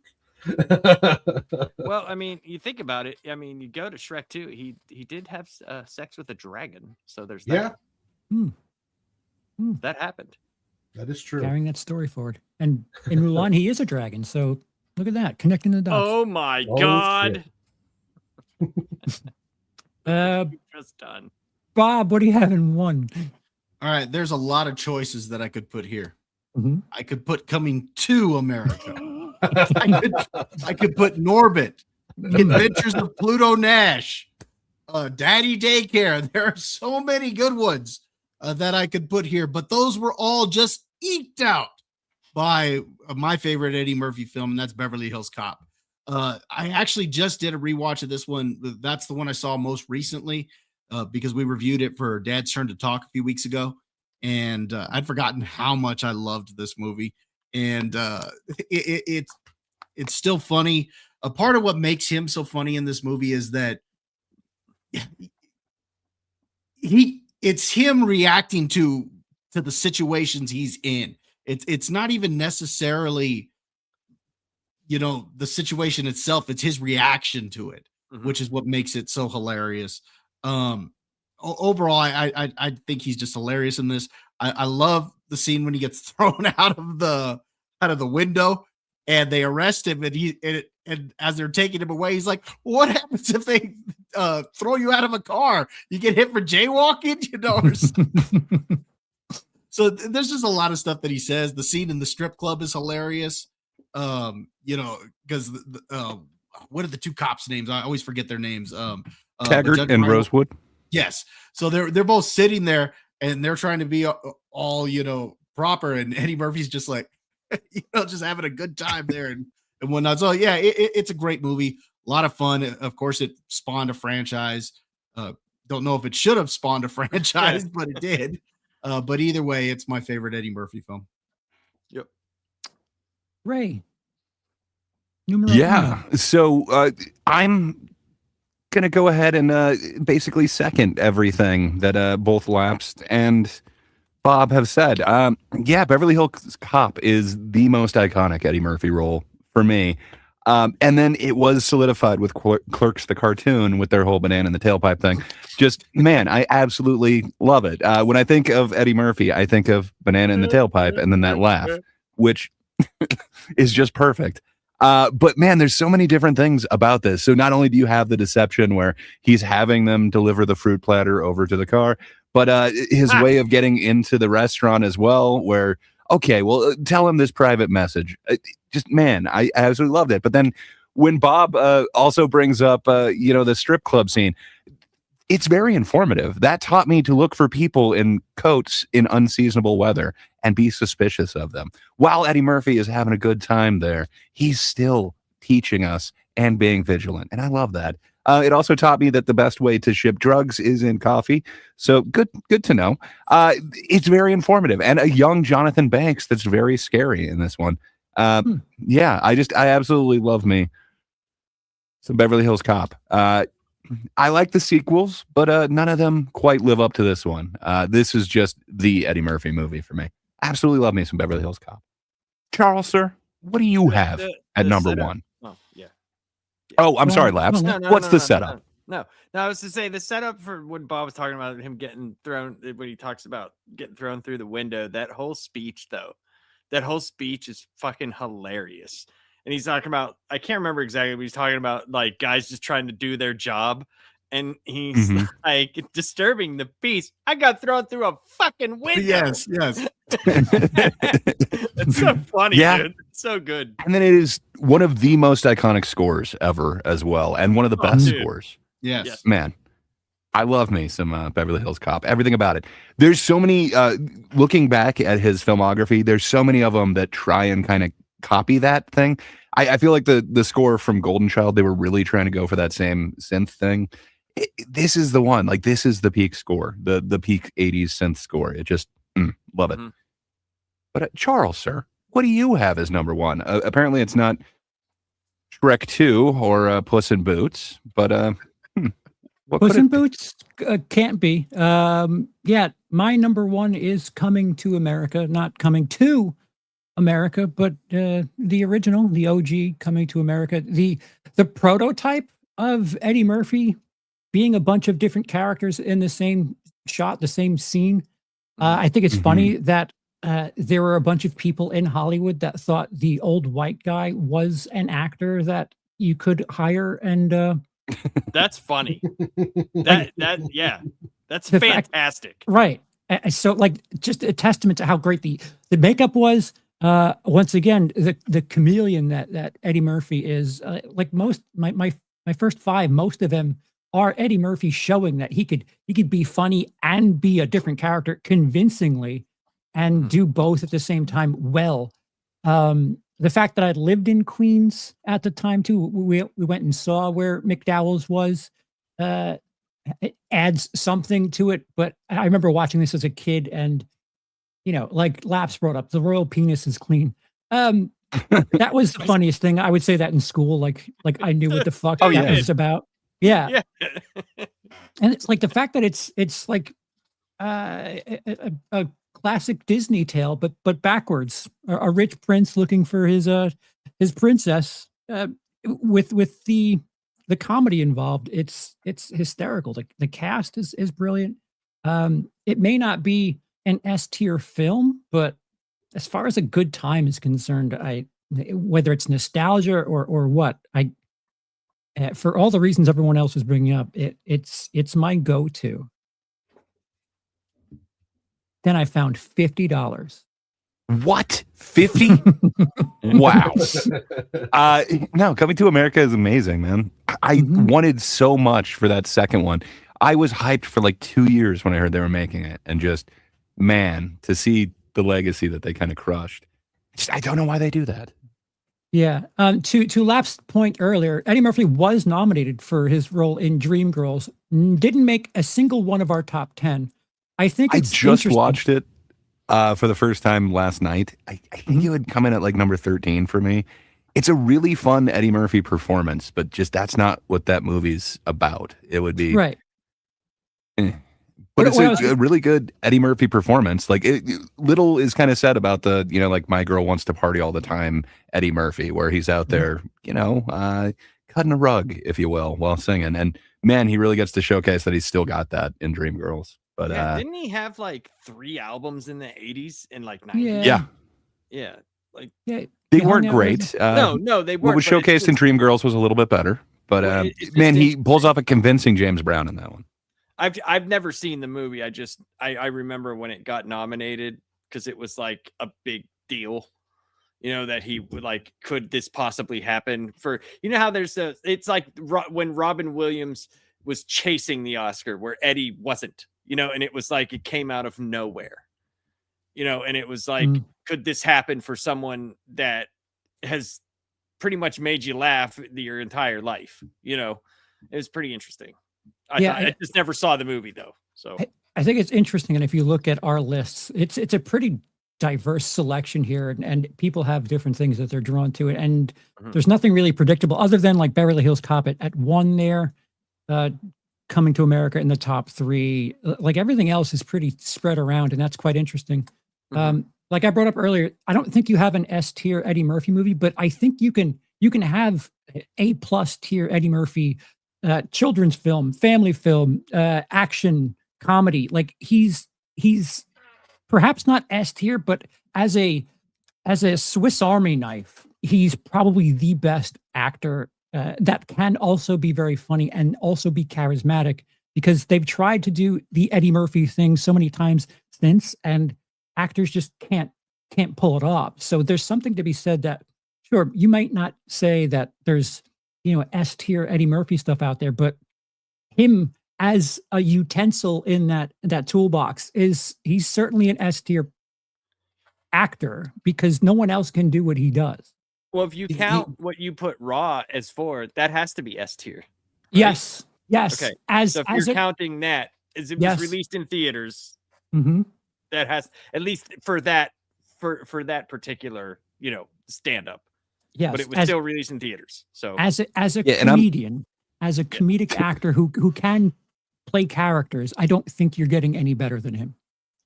Well, I mean, you think about it. I mean, you go to Shrek 2. He did have sex with a dragon, so there's that.
Yeah.
That happened.
That is true.
Carrying that story forward. And in Mulan, he is a dragon. So look at that, connecting the dots.
Oh my
Oh,
God! Just done.
Bob, what do you have in one?
All right, there's a lot of choices that I could put here.
Mhm.
I could put Coming to America. I could put Norbit, The Adventures of Pluto Nash, Daddy Daycare. There are so many good ones that I could put here, but those were all just eked out by my favorite Eddie Murphy film, and that's Beverly Hills Cop. I actually just did a rewatch of this one. That's the one I saw most recently because we reviewed it for Dad's Turn to Talk a few weeks ago, and I'd forgotten how much I loved this movie. And it's still funny. A part of what makes him so funny in this movie is that it's him reacting to the situations he's in. It's not even necessarily, you know, the situation itself. It's his reaction to it, which is what makes it so hilarious. Overall, I think he's just hilarious in this. I love the scene when he gets thrown out of the window and they arrest him, and as they're taking him away, he's like, "What happens if they throw you out of a car? You get hit for jaywalking, you know?" So there's just a lot of stuff that he says. The scene in the strip club is hilarious. You know, because what are the two cops' names? I always forget their names.
Taggart and Rosewood.
Yes. So they're both sitting there and they're trying to be all, you know, proper, and Eddie Murphy's just like, you know, just having a good time there and whatnot. So yeah, it's a great movie, a lot of fun. Of course, it spawned a franchise. Don't know if it should have spawned a franchise, but it did. But either way, it's my favorite Eddie Murphy film.
Yep.
Ray. Numero
Yeah.
uno.
So I'm gonna go ahead and basically second everything that both Lapsed and Bob have said. Yeah, Beverly Hills Cop is the most iconic Eddie Murphy role for me. And then it was solidified with Clerks the cartoon with their whole banana in the tailpipe thing. Just, man, I absolutely love it. When I think of Eddie Murphy, I think of banana in the tailpipe and then that laugh, which is just perfect. But man, there's so many different things about this. So not only do you have the deception where he's having them deliver the fruit platter over to the car, but his way of getting into the restaurant as well, where, okay, well, tell him this private message. Just, man, I absolutely loved it. But then when Bob also brings up, the strip club scene, it's very informative. That taught me to look for people in coats in unseasonable weather and be suspicious of them. While Eddie Murphy is having a good time there, he's still teaching us and being vigilant. And I love that. It also taught me that the best way to ship drugs is in coffee. So good to know. It's very informative. And a young Jonathan Banks that's very scary in this one. Yeah, I absolutely love me some Beverly Hills Cop. I like the sequels, but none of them quite live up to this one. This is just the Eddie Murphy movie for me. Absolutely love me some Beverly Hills Cop. Charles, sir, what do you have at number
setup.
one?
Oh, yeah.
Oh, I'm sorry, Labs. What's the setup?
No, I was to say the setup for when Bob was talking about him getting thrown, when he talks about getting thrown through the window, that whole speech, though, is fucking hilarious. And he's talking about, I can't remember exactly, but he's talking about like guys just trying to do their job. And he's like, disturbing the peace. I got thrown through a fucking window.
Yes.
It's so funny, dude. It's so good.
And then it is one of the most iconic scores ever as well. And one of the best scores.
Yes.
Man, I love me some Beverly Hills Cop. Everything about it. There's so many, looking back at his filmography, there's so many of them that try and kind of copy that thing. I feel like the score from Golden Child, they were really trying to go for that same synth thing. This is the one. Like, this is the peak score, the peak 80s synth score. It just, love it. But Charles, sir, what do you have as number one? Apparently it's not Shrek 2 or Puss in Boots, but what
Puss in Boots can't be. Yeah, my number one is Coming to America, not Coming to America, but the original, the OG Coming to America, the prototype of Eddie Murphy being a bunch of different characters in the same shot, the same scene. I think it's funny that there were a bunch of people in Hollywood that thought the old white guy was an actor that you could hire, and
that's funny. That's fantastic.
Right. So, like, just a testament to how great the makeup was. Once again, the chameleon that Eddie Murphy is, like most my first five, most of them are Eddie Murphy showing that he could be funny and be a different character convincingly, and do both at the same time well. The fact that I lived in Queens at the time too, we went and saw where McDowell's was. It adds something to it, but I remember watching this as a kid, and like Laps brought up, the royal penis is clean. That was the funniest thing. I would say that in school, like I knew what the fuck that was about. Yeah. And it's like the fact that it's like a classic Disney tale, but backwards. A rich prince looking for his princess, with the comedy involved. It's hysterical. The cast is brilliant. It may not be an S-tier film, but as far as a good time is concerned, whether it's nostalgia or what, for all the reasons everyone else was bringing up, it's my go-to. Then I found $50.
What? 50? Wow. No, Coming to America is amazing, man. I wanted so much for that second one. I was hyped for like 2 years when I heard they were making it, and just, man, to see the legacy that they kind of crushed. I don't know why they do that.
Yeah. To Lap's point earlier, Eddie Murphy was nominated for his role in Dreamgirls. Didn't make a single one of our top 10. I think it's
just watched it for the first time last night. I think it would come in at like number 13 for me. It's a really fun Eddie Murphy performance, but just that's not what that movie's about. It would be
Right.
eh. But it's
What I was-
a really good Eddie Murphy performance. Like little is kind of said about the, like My Girl Wants to Party All the Time, Eddie Murphy, where he's out there, cutting a rug, if you will, while singing. And man, he really gets to showcase that he's still got that in Dreamgirls. But
Yeah, didn't he have like 3 albums in the 80s and like 90s?
Yeah.
Yeah. Like
Yeah.
they
hung
weren't
out
great.
with-
no, they weren't.
What was
but it's
showcased in
just-
Dreamgirls was a little bit better. But
Well, it's just
man, he
interesting.
pulls off a convincing James Brown in that one.
I've never seen the movie. I remember when it got nominated because it was like a big deal. That he would like, could this possibly happen for, how it's like when Robin Williams was chasing the Oscar where Eddie wasn't, and it was like, it came out of nowhere, and it was like, could this happen for someone that has pretty much made you laugh your entire life? It was pretty interesting. I just never saw the movie though. So
I think it's interesting. And if you look at our lists, it's a pretty diverse selection here, and people have different things that they're drawn to it. And there's nothing really predictable other than like Beverly Hills Cop at 1 there, Coming to America in the top 3. Like everything else is pretty spread around, and that's quite interesting. Like I brought up earlier, I don't think you have an S tier Eddie Murphy movie, but I think you can have A+ tier Eddie Murphy children's film, family film, action comedy. Like he's perhaps not S tier, but as a Swiss Army knife, he's probably the best actor that can also be very funny and also be charismatic, because they've tried to do the Eddie Murphy thing so many times since, and actors just can't pull it off. So there's something to be said that, sure, you might not say that there's S tier Eddie Murphy stuff out there, but him as a utensil in that toolbox he's certainly an S tier actor, because no one else can do what he does.
well, if you count what you put Raw as 4, that has to be S tier. Right?
Yes.
Okay.
As
So if
as
you're
a,
counting that as it
Yes.
was released in theaters,
Mhm.
that has, at least for that that particular stand up,
Yes,
but it was
as,
still released in theaters. So
as a
Yeah, and I'm-
comedian, as a comedic actor who can play characters, I don't think you're getting any better than him.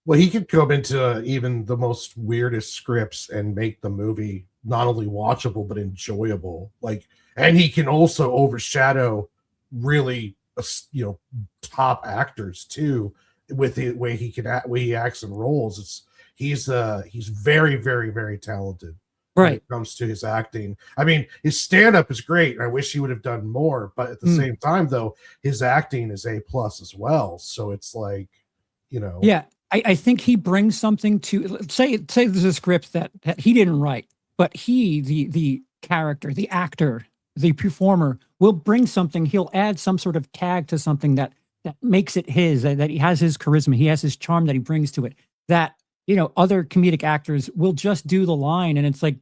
Well, he could come into even the most weirdest scripts and make the movie not only watchable but enjoyable. Like, and he can also overshadow really, top actors too with the way he can act, way he acts and roles. He's very, very, very talented when
Right.
it comes to his acting. I mean, his stand-up is great. I wish he would have done more, but at the same time, though, his acting is A+ as well. So it's like,
Yeah. I think he brings something to say there's a script that he didn't write, but he, the character, the actor, the performer will bring something. He'll add some sort of tag to something that makes it his, that he has his charisma, he has his charm that he brings to it, that, other comedic actors will just do the line. And it's like,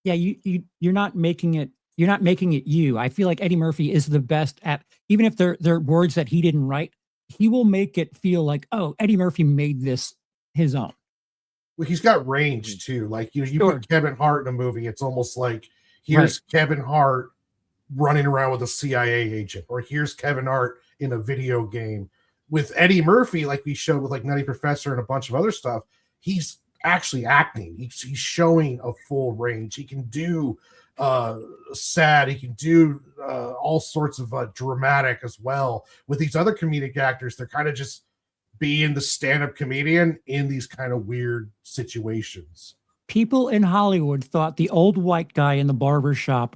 yeah, you're not making it you. I feel like Eddie Murphy is the best at, even if they're words that he didn't write, he will make it feel like, oh, Eddie Murphy made this his own.
Well, he's got range too. Like, you
Sure.
put Kevin Hart in a movie, it's almost like here's Kevin Hart running around with a CIA agent, or here's Kevin Hart in a video game. With Eddie Murphy, like we showed with like Nutty Professor and a bunch of other stuff, he's actually acting. He's showing a full range. He can do sad, he can do all sorts of dramatic as well. With these other comedic actors, they're kind of just being the stand-up comedian in these kind of weird situations.
People in Hollywood thought the old white guy in the barber shop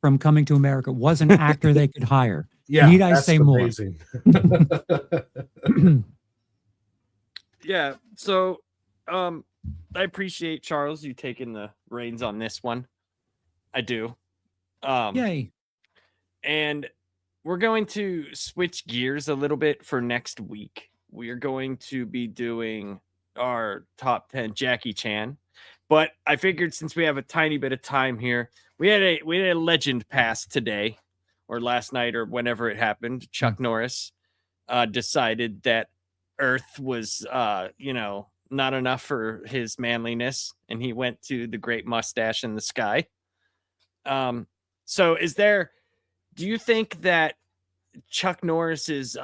from Coming to America was an actor they could hire.
Yeah,
Need I
that's
say
amazing.
more?
yeah. So I appreciate, Charles, you taking the reins on this one. I do.
Yay.
And we're going to switch gears a little bit for next week. We are going to be doing our top 10 Jackie Chan. But I figured since we have a tiny bit of time here, we had a legend pass today or last night or whenever it happened. Chuck Norris decided that Earth was not enough for his manliness, and he went to the great mustache in the sky. So do you think that Chuck Norris's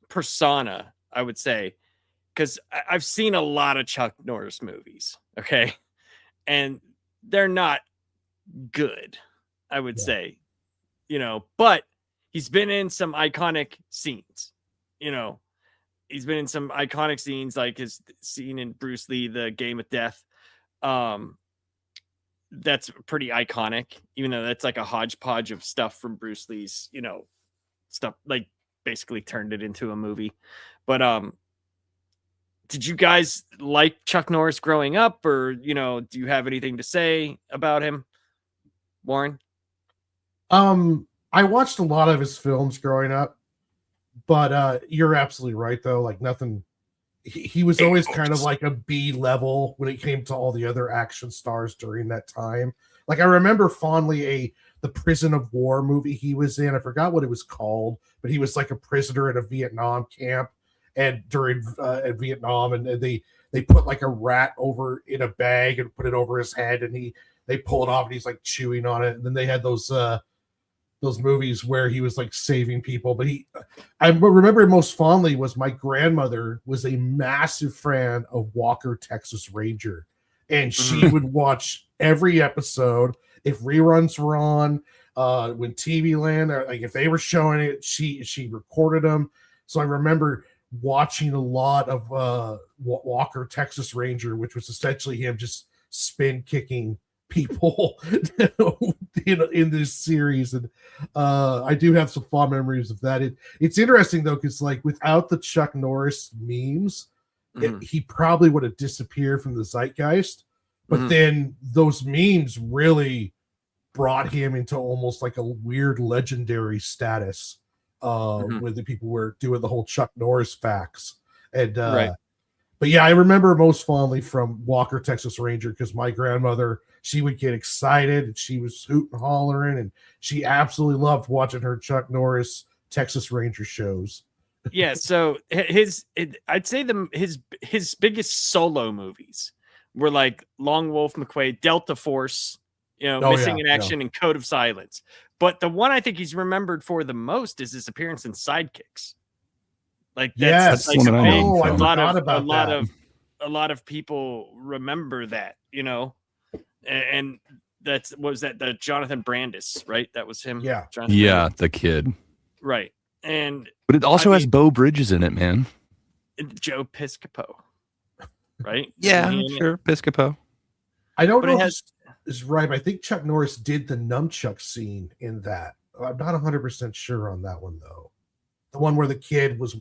persona, I would say, because I've seen a lot of Chuck Norris movies, okay, and they're not good, I would say, but he's been in some iconic scenes, he's been in some iconic scenes, like his scene in Bruce Lee, the Game of Death. That's pretty iconic, even though that's like a hodgepodge of stuff from Bruce Lee's, stuff, like basically turned it into a movie. But did you guys like Chuck Norris growing up, or do you have anything to say about him, Warren?
I watched a lot of his films growing up, but you're absolutely right though. Like nothing. He was always kind of like a B level when it came to all the other action stars during that time. Like I remember fondly the Prison of War movie he was in. I forgot what it was called, but he was like a prisoner at a Vietnam camp, and during at Vietnam, and they put like a rat over in a bag and put it over his head, and they pull it off and he's like chewing on it. And then they had those movies where he was like saving people. But I remember most fondly was my grandmother was a massive fan of Walker, Texas Ranger, and she would watch every episode if reruns were on, when TV Land, or like if they were showing it, she recorded them. So I remember watching a lot of Walker, Texas Ranger, which was essentially him just spin kicking people in this series. And I do have some fond memories of that. It's interesting though, because like without the Chuck Norris memes, he probably would have disappeared from the zeitgeist. But then those memes really brought him into almost like a weird legendary status when the people were doing the whole Chuck Norris facts. And
right.
But yeah, I remember most fondly from Walker, Texas Ranger, because my grandmother, she would get excited and she was hooting and hollering, and she absolutely loved watching her Chuck Norris Texas Ranger shows.
Yeah, so I'd say his biggest solo movies were like Long Wolf McQuade, Delta Force, Missing in Action, and Code of Silence. But the one I think he's remembered for the most is his appearance in Sidekicks. Like that's like a lot of people remember that, and was that the Jonathan Brandis, right? That was him.
Yeah.
Brandis.
The kid.
Right.
But it also has Beau Bridges in it, man.
Joe Piscopo. Right?
Yeah, sure. Piscopo.
I don't know if this is right, but I think Chuck Norris did the nunchuck scene in that. I'm not 100% sure on that one though. The one where the kid was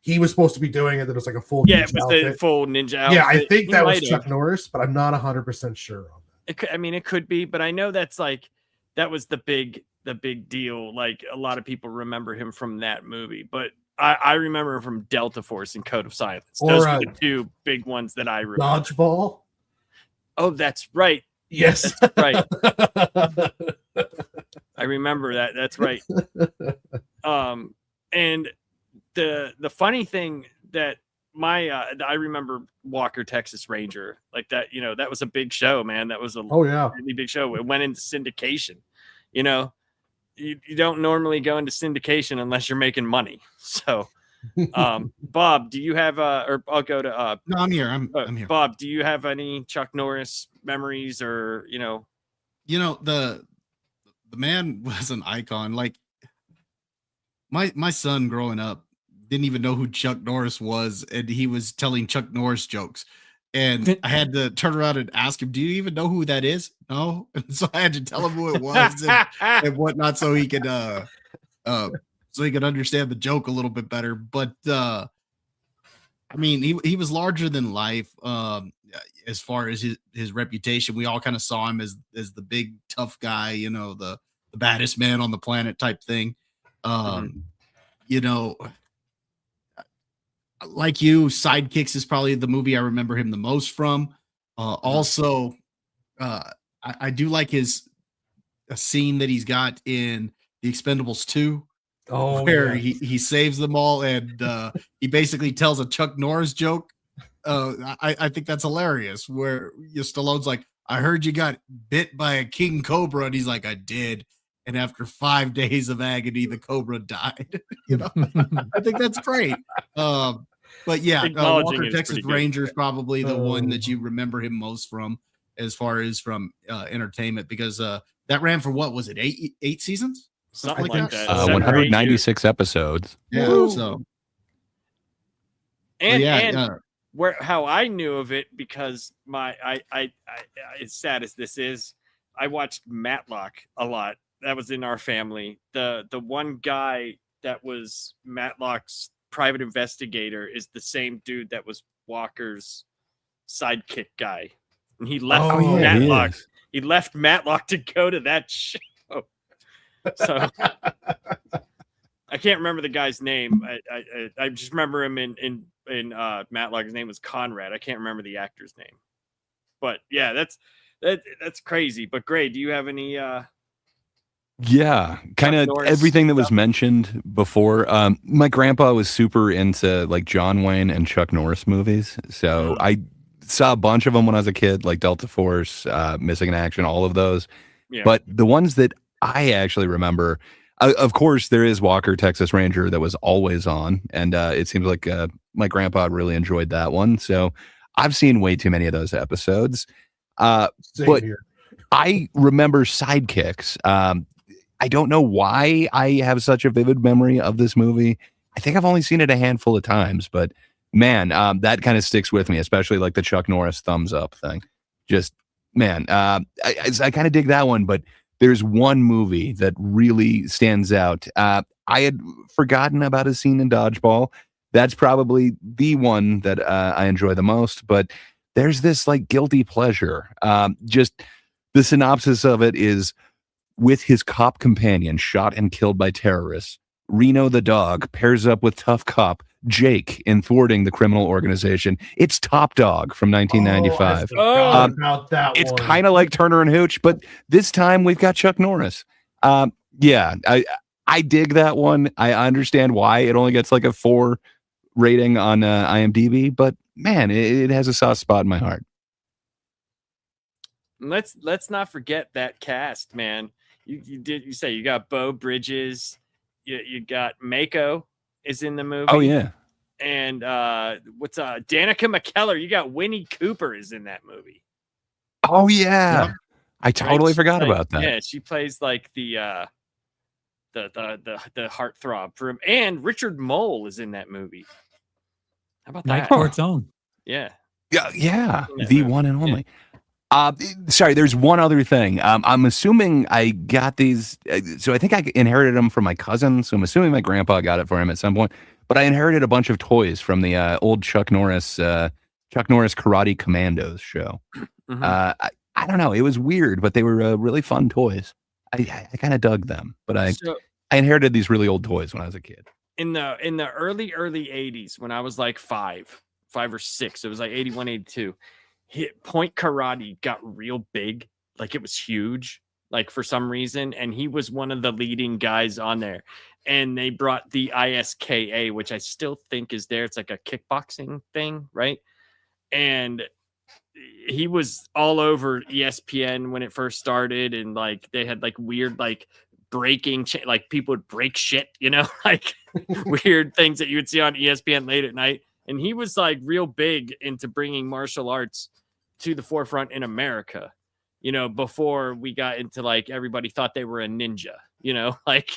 he was supposed to be doing it, that it was like a full
ninja outfit. The full ninja outfit.
Yeah, I think that was Chuck Norris, but I'm not 100% sure on that.
It could be, but I know that was the big deal. Like a lot of people remember him from that movie, but I remember him from Delta Force and Code of Silence. Those are the two big ones that I remember.
Dodgeball.
Oh, that's right.
Yes,
that's right. I remember that. That's right. And the funny thing that I remember Walker, Texas Ranger, like that, that was a big show, man. That was a really big show. It went into syndication. You don't normally go into syndication unless you're making money. So, Bob, do you have or I'll go to
no, I'm here. I'm here.
Bob, do you have any Chuck Norris memories, or
the man was an icon. Like my son growing up didn't even know who Chuck Norris was, and he was telling Chuck Norris jokes. And I had to turn around and ask him, "Do you even know who that is?" No. And so I had to tell him who it was and whatnot, so he could understand the joke a little bit better. But I mean, he was larger than life. As far as his reputation, we all kind of saw him as the big tough guy, the baddest man on the planet type thing. Like you, Sidekicks is probably the movie I remember him the most from. Also, I do like a scene that he's got in The Expendables 2, where he saves them all, and he basically tells a Chuck Norris joke. I think that's hilarious, where Stallone's like, I heard you got bit by a king cobra. And he's like, I did. And after 5 days of agony, the cobra died. You know, I think that's great. But yeah,
Acknowledging
Walker
it is
Texas
pretty good.
Ranger is probably the one that
Oh.
you remember him most from, as far as from entertainment, because that ran for what was it, eight seasons?
Something
I
like
think
that.
so.
196 episodes.
Yeah,
Woo.
so
And
yeah,
and
yeah.
where how I knew of it, because I as sad as this is, I watched Matlock a lot. That was in our family. The one guy that was Matlock's private investigator is the same dude that was Walker's sidekick guy, and he left
Oh, yeah,
he
Matlock.
is.
He left Matlock to go to that show. So I can't remember the guy's name. I just remember him in Matlock. His name was Conrad. I can't remember the actor's name. But yeah, that's crazy. But Gray, do you have any
Yeah, kind of
Norris
everything that was
stuff?
mentioned before. My grandpa was super into like John Wayne and Chuck Norris movies, so I saw a bunch of them when I was a kid, like Delta Force, Missing in Action, all of those.
Yeah.
But the ones that I actually remember, of course, there is Walker Texas Ranger that was always on, and it seems like my grandpa really enjoyed that one. So I've seen way too many of those episodes.
Same
But
here.
I remember Sidekicks. I don't know why I have such a vivid memory of this movie. I think I've only seen it a handful of times, but man, that kind of sticks with me, especially like the Chuck Norris thumbs up thing. Just man, I kind of dig that one, but there's one movie that really stands out. I had forgotten about a scene in Dodgeball. That's probably the one that I enjoy the most, but there's this like guilty pleasure. Just the synopsis of it is: with his cop companion shot and killed by terrorists, Reno the dog pairs up with tough cop Jake in thwarting the criminal organization. It's Top Dog from 1995.
Oh, I forgot about that
It's
one.
kind of like Turner and Hooch, but this time we've got Chuck Norris. Yeah, I dig that one. I understand why it only gets like a 4 rating on IMDb, but man, it has a soft spot in my heart.
Let's not forget that cast, man. You say you got Bo Bridges, you got Mako is in the movie.
Oh yeah,
and what's Danica McKellar? You got Winnie Cooper is in that movie.
oh yeah.
Yep.
I totally
She
forgot
plays-
about that.
Yeah, she plays like the heartthrob for him. And Richard Mole is in that movie. How about
Night
that?
Court's own.
Yeah.
Yeah,
Yeah,
the
man.
one and only. Sorry, there's one other thing. I'm assuming I got these. So I think I inherited them from my cousin. So I'm assuming my grandpa got it for him at some point. But I inherited a bunch of toys from the old Chuck Norris Karate Commandos show.
Mhm.
I don't know. It was weird, but they were really fun toys. I kind of dug them. But I
So
inherited these really old toys when I was a kid.
in the early 80s, when I was like five or six, it was like 81, 82. Point Karate got real big, like it was huge, like for some reason, and he was one of the leading guys on there. And they brought the ISKA, which I still think is there. It's like a kickboxing thing, right? And he was all over ESPN when it first started, and like they had like weird like breaking like people would break shit, like weird things that you would see on ESPN late at night. And he was like real big into bringing martial arts to the forefront in America, before we got into like everybody thought they were a ninja, like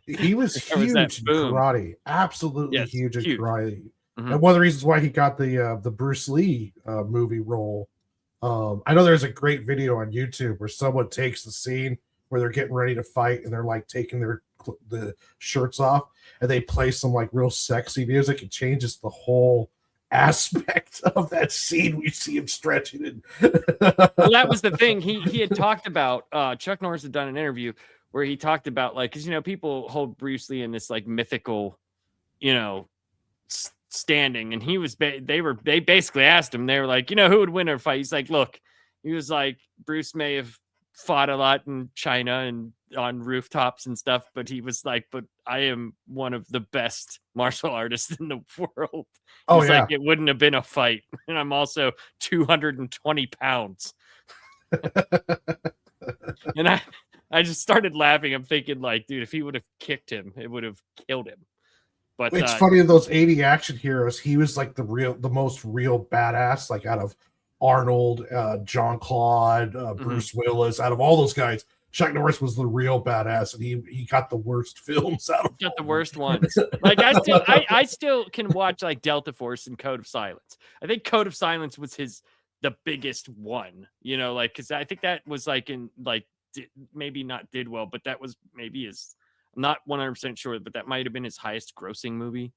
He was
There was that
huge in
boom.
karate. Absolutely
Yes,
huge in
huge.
karate.
Mhm.
And one of the reasons why he got the Bruce Lee movie role. I know there's a great video on YouTube where someone takes the scene where they're getting ready to fight and they're like taking the shirts off and they play some like real sexy music. It changes the whole aspect of that scene. We see him stretching and
Well, that was the thing he had talked about. Chuck Norris had done an interview where he talked about like, because people hold Bruce Lee in this like mythical, standing, and he was they basically asked him, they were like, who would win a fight? He's like, look, he was like, Bruce may have fought a lot in China and on rooftops and stuff, but he was like, but I am one of the best martial artists in the world.
Oh,
He's
yeah.
like, it wouldn't have been a fight, and I'm also 220 pounds. And I just started laughing. I'm thinking, like, dude, if he would have kicked him, it would have killed him. But
It's funny, in those 80 action heroes, he was like the most real badass, like out of Arnold, John Claude, Bruce Willis, out of all those guys, Chuck Norris was the real badass, and he got the worst films out of
got the worst ones. Like I still can watch like Delta Force and Code of Silence. I think Code of Silence was the biggest one, you know, like because I think that was like in like maybe not did well, but that was maybe his. I'm not 100% sure, but that might have been his highest grossing movie.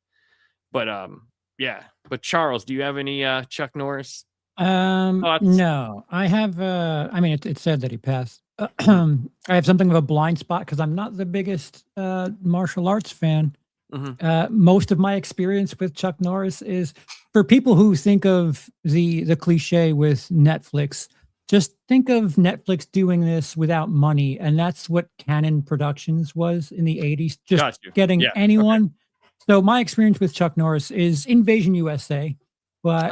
But yeah. But Charles, do you have any Chuck Norris?
No, I have. I mean, it said that he passed. I have something of a blind spot because I'm not the biggest martial arts fan. Most of my experience with Chuck Norris is for people who think of the cliche with Netflix. Just think of Netflix doing this without money, and that's what Canon Productions was in the 80s. Just getting anyone. Okay. So my experience with Chuck Norris is Invasion USA, but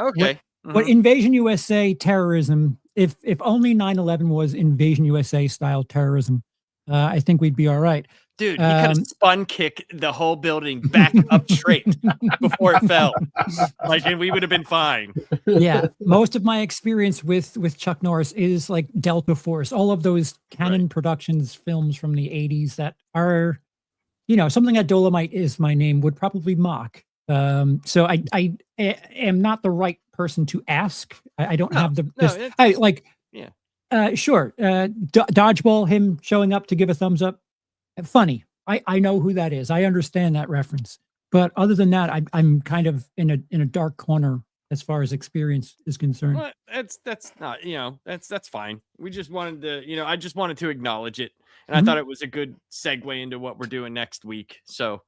what Invasion USA terrorism, if only 9/11 was Invasion USA style terrorism, I think we'd be all right.
Dude, he could have spun kick the whole building back up straight before it fell. Like, and we would have been fine.
Yeah. Most of my experience with Chuck Norris is like Delta Force, all of those Canon Productions films from the 80s that are, you know, something that Dolomite Is My Name would probably mock. So I am not the right person to ask. I don't have sure. Dodgeball, him showing up to give a thumbs up. Funny. I know who that is. I understand that reference. But other than that, I'm kind of in a dark corner as far as experience is concerned.
Well, that's not, you know, that's fine. We just wanted to, you know, I just wanted to acknowledge it. And I thought it was a good segue into what we're doing next week. So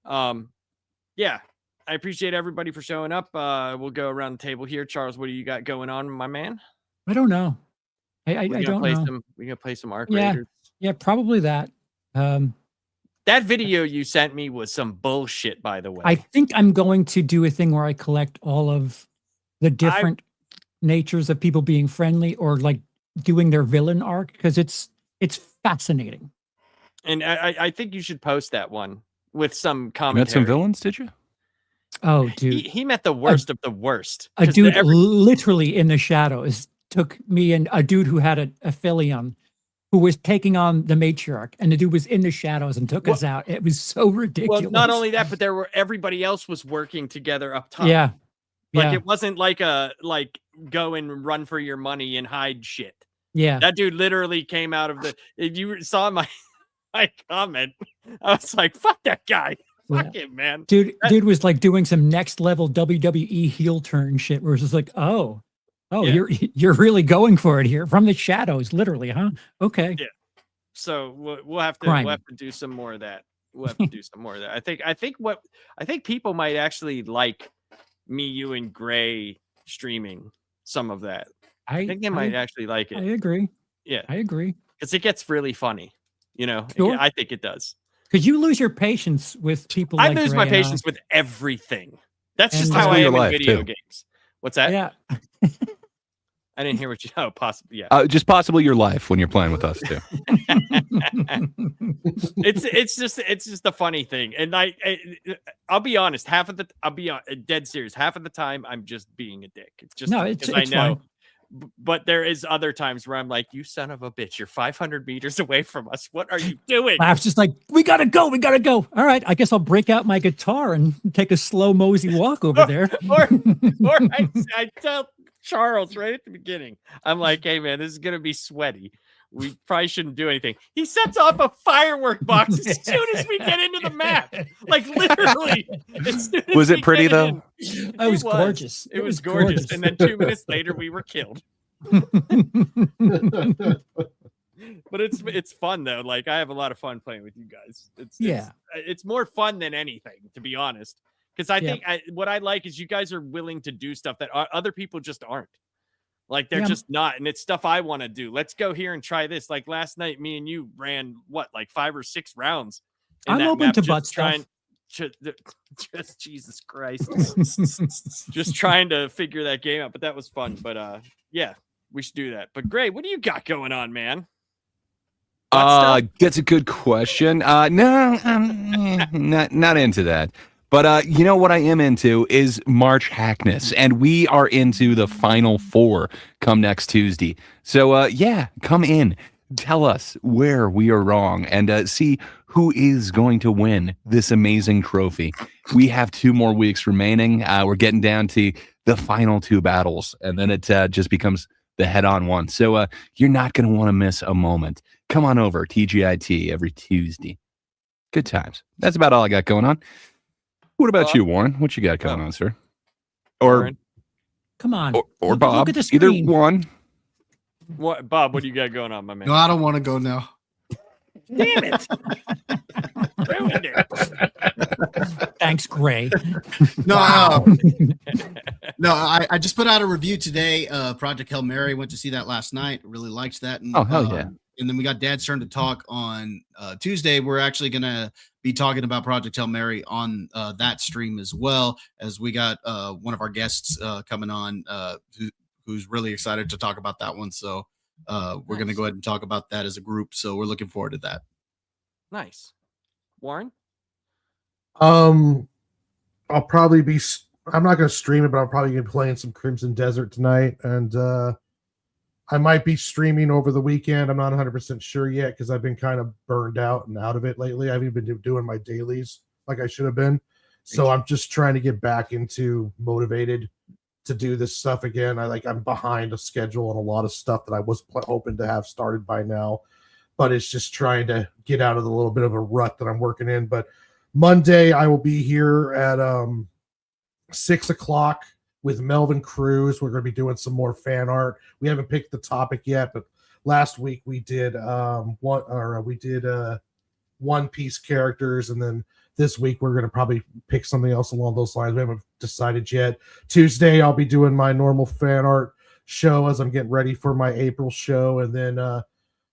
yeah, I appreciate everybody for showing up. We'll go around the table here. Charles, what do you got going on, my man?
I don't know. I don't know.
We're gonna play some Arc Raiders.
Yeah, probably that.
That video you sent me was some bullshit, by the way.
I think I'm going to do a thing where I collect all of the different natures of people being friendly or like doing their villain arc because it's fascinating.
And I think you should post that one with some commentary.
You met some villains, did you?
Oh, dude.
He met the worst of the worst.
A dude literally in the shadows took me and a dude who had a Philion who was taking on the matriarch, and the dude was in the shadows and took us out. It was so ridiculous.
Well, not only that, but everybody else was working together up top.
Yeah.
Like it wasn't like go and run for your money and hide shit.
Yeah.
That dude literally came out of if you saw my comment, I was like, fuck that guy. Fuck him, man.
Dude was like doing some next level WWE heel turn shit where it's just like, you're really going for it here from the shadows, literally, huh? Okay.
Yeah. So we'll have to do some more of that. We'll have to do some more of that. I think people might actually like me, you, and Gray streaming some of that. I think they might actually like it.
I agree.
Yeah,
I agree.
Because it gets really funny. You know,
sure.
I think it does.
Because you lose your patience with people.
I lose my patience with everything. That's just how I am in video games. What's that?
Yeah.
I didn't hear what you. Oh, possibly. Yeah.
Just possibly your life when you're playing with us too.
It's just a funny thing, and I'll be honest. I'll be dead serious. Half of the time, I'm just being a dick. It's just because I know. Fine. But there is other times where I'm like, you son of a bitch, you're 500 meters away from us. What are you doing?
I was just like, we gotta go. All right, I guess I'll break out my guitar and take a slow mosey walk over there.
or I tell Charles right at the beginning, I'm like, hey man, this is gonna be sweaty. We probably shouldn't do anything. He sets off a firework box as soon as we get into the map. Like literally.
Was it pretty though?
It was gorgeous.
It was gorgeous. And then 2 minutes later we were killed. But it's fun though. Like I have a lot of fun playing with you guys. It's more fun than anything, to be honest. Because I think what I like is you guys are willing to do stuff that other people just aren't. Like they're just not, and it's stuff I want to do. Let's go here and try this. Like last night, me and you ran like 5 or 6 rounds.
I'm open to butt stuff.
Just Jesus Christ, just trying to figure that game out. But that was fun. But yeah, We should do that. But Gray, what do you got going on, man? Butt stuff?
That's a good question. No, not into that. But you know what I am into is March Hackness, and we are into the final 4 come next Tuesday. So yeah, come in, tell us where we are wrong, and see who is going to win this amazing trophy. We have 2 more weeks remaining. We're getting down to the final 2 battles, and then it just becomes the head-on one. So you're not going to want to miss a moment. Come on over, TGIT, every Tuesday. Good times. That's about all I got going on. What about you, Warren? What you got going on, sir? Or
Warren?
Come on.
or
Look
Bob?
at the
Either
screen.
one.
What, Bob? What do you got going on, my man?
No, I don't want to go now.
Damn it! Ruined it.
Thanks, Gray.
No, no, I just put out a review today. Project Hail Mary. Went to see that last night. Really liked that. And,
Oh, hell yeah.
And then we got Dad's turn to talk on Tuesday. We're actually gonna be talking about Project Hail Mary on that stream as well, as we got one of our guests coming on who's really excited to talk about that one. So we're gonna go ahead and talk about that as a group. So we're looking forward to that.
Nice, Warren.
I'll probably be. I'm not going to stream it, but I'm probably going to be playing some Crimson Desert tonight, and I might be streaming over the weekend. I'm not 100% sure yet because I've been kind of burned out and out of it lately. I haven't been doing my dailies like I should have been, so I'm just trying to get back into motivated to do this stuff again. I'm behind a schedule on a lot of stuff that I was hoping to have started by now, but it's just trying to get out of the little bit of a rut that I'm working in. But Monday I will be here at 6 o'clock with Melvin Cruz. We're going to be doing some more fan art. We haven't picked the topic yet, but last week we did One Piece characters, and then this week we're going to probably pick something else along those lines. We haven't decided yet. Tuesday I'll be doing my normal fan art show as I'm getting ready for my April show, and then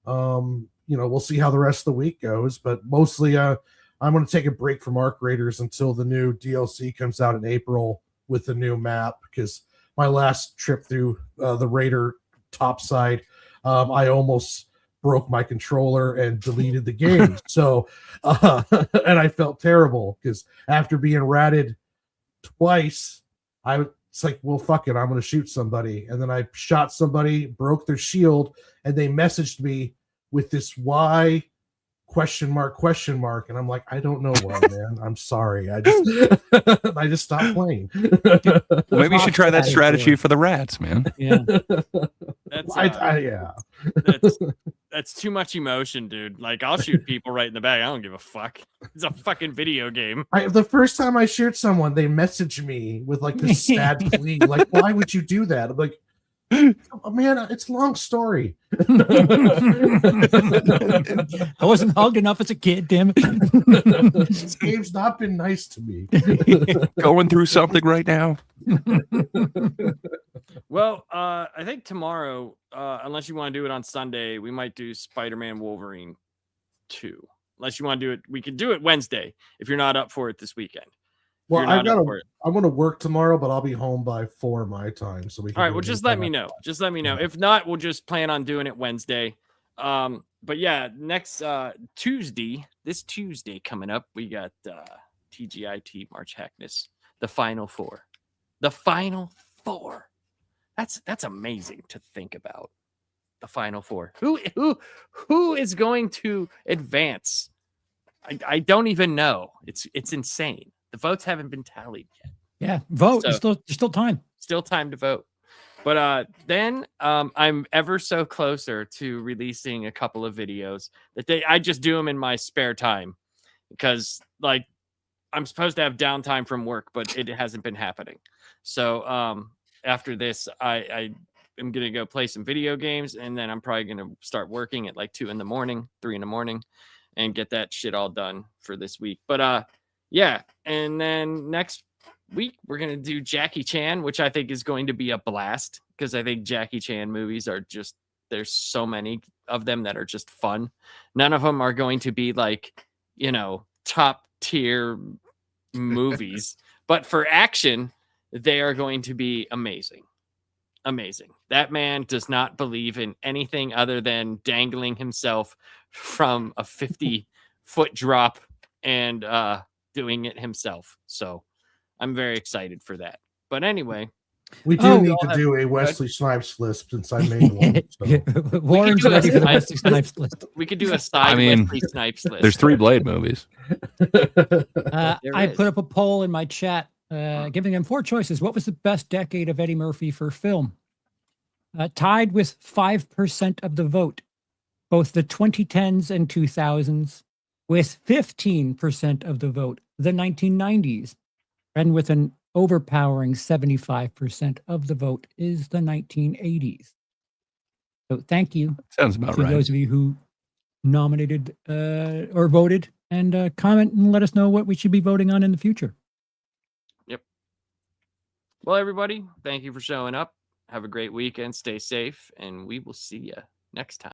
we'll see how the rest of the week goes. But mostly I'm going to take a break from Arc Raiders until the new DLC comes out in April with the new map, because my last trip through the Raider topside, I almost broke my controller and deleted the game. So, and I felt terrible because after being ratted twice, it's like, well, fuck it, I'm going to shoot somebody. And then I shot somebody, broke their shield, and they messaged me with this why ? And I'm like, I don't know why, man. I'm sorry. I just stopped playing.
Maybe you should try that strategy for the rats, man.
Yeah.
That's too much emotion, dude. Like, I'll shoot people right in the back. I don't give a fuck. It's a fucking video game.
The first time I shoot someone, they message me with like this sad plea, like, why would you do that? I'm like, oh, man, it's a long story.
I wasn't hugged enough as a kid, damn it.
This game's not been nice to me.
Going through something right now.
Well, I think tomorrow, unless you want to do it on Sunday, we might do Spider-Man Wolverine 2. Unless you want to do it, we could do it Wednesday if you're not up for it this weekend.
Well, I'm going to work tomorrow, but I'll be home by 4 my time. So we can.
All right. Well, just let me know. Just let me know. If not, we'll just plan on doing it Wednesday. But yeah, next Tuesday, this Tuesday coming up, we got TGIT March Hackness, the Final Four. The Final Four. That's amazing to think about. The Final Four. Who is going to advance? I don't even know. It's insane. The votes haven't been tallied yet.
Yeah, vote.
So,
there's still time.
Still time to vote. But then I'm ever so closer to releasing a couple of videos that I just do them in my spare time because like I'm supposed to have downtime from work, but it hasn't been happening. So after this, I am gonna go play some video games, and then I'm probably gonna start working at like 2 in the morning, 3 in the morning, and get that shit all done for this week. But yeah, and then next week we're gonna do Jackie Chan, which I think is going to be a blast because I think Jackie Chan movies are just, there's so many of them that are just fun. None of them are going to be like, you know, top tier movies, but for action they are going to be amazing. amazing. That man does not believe in anything other than dangling himself from a 50-foot drop and doing it himself. So I'm very excited for that. But anyway,
We do
Oh,
need
all
to
have-
do a Wesley Snipes list since I made one. So.
Warren's
do a-
ready for the
I-
Wesley Snipes list.
we could do a side
mean,
Wesley Snipes list.
There's 3 Blade movies.
There
I
is.
put up a poll in my chat, giving them 4 choices. What was the best decade of Eddie Murphy for film? Tied with 5% of the vote, both the 2010s and 2000s, with 15% of the vote, the 1990s, and with an overpowering 75% of the vote is the 1980s. So thank you
Sounds about
to
right.
those of you who nominated or voted, and comment and let us know what we should be voting on in the future.
Well, everybody, thank you for showing up. Have a great weekend. Stay safe, and we will see you next time.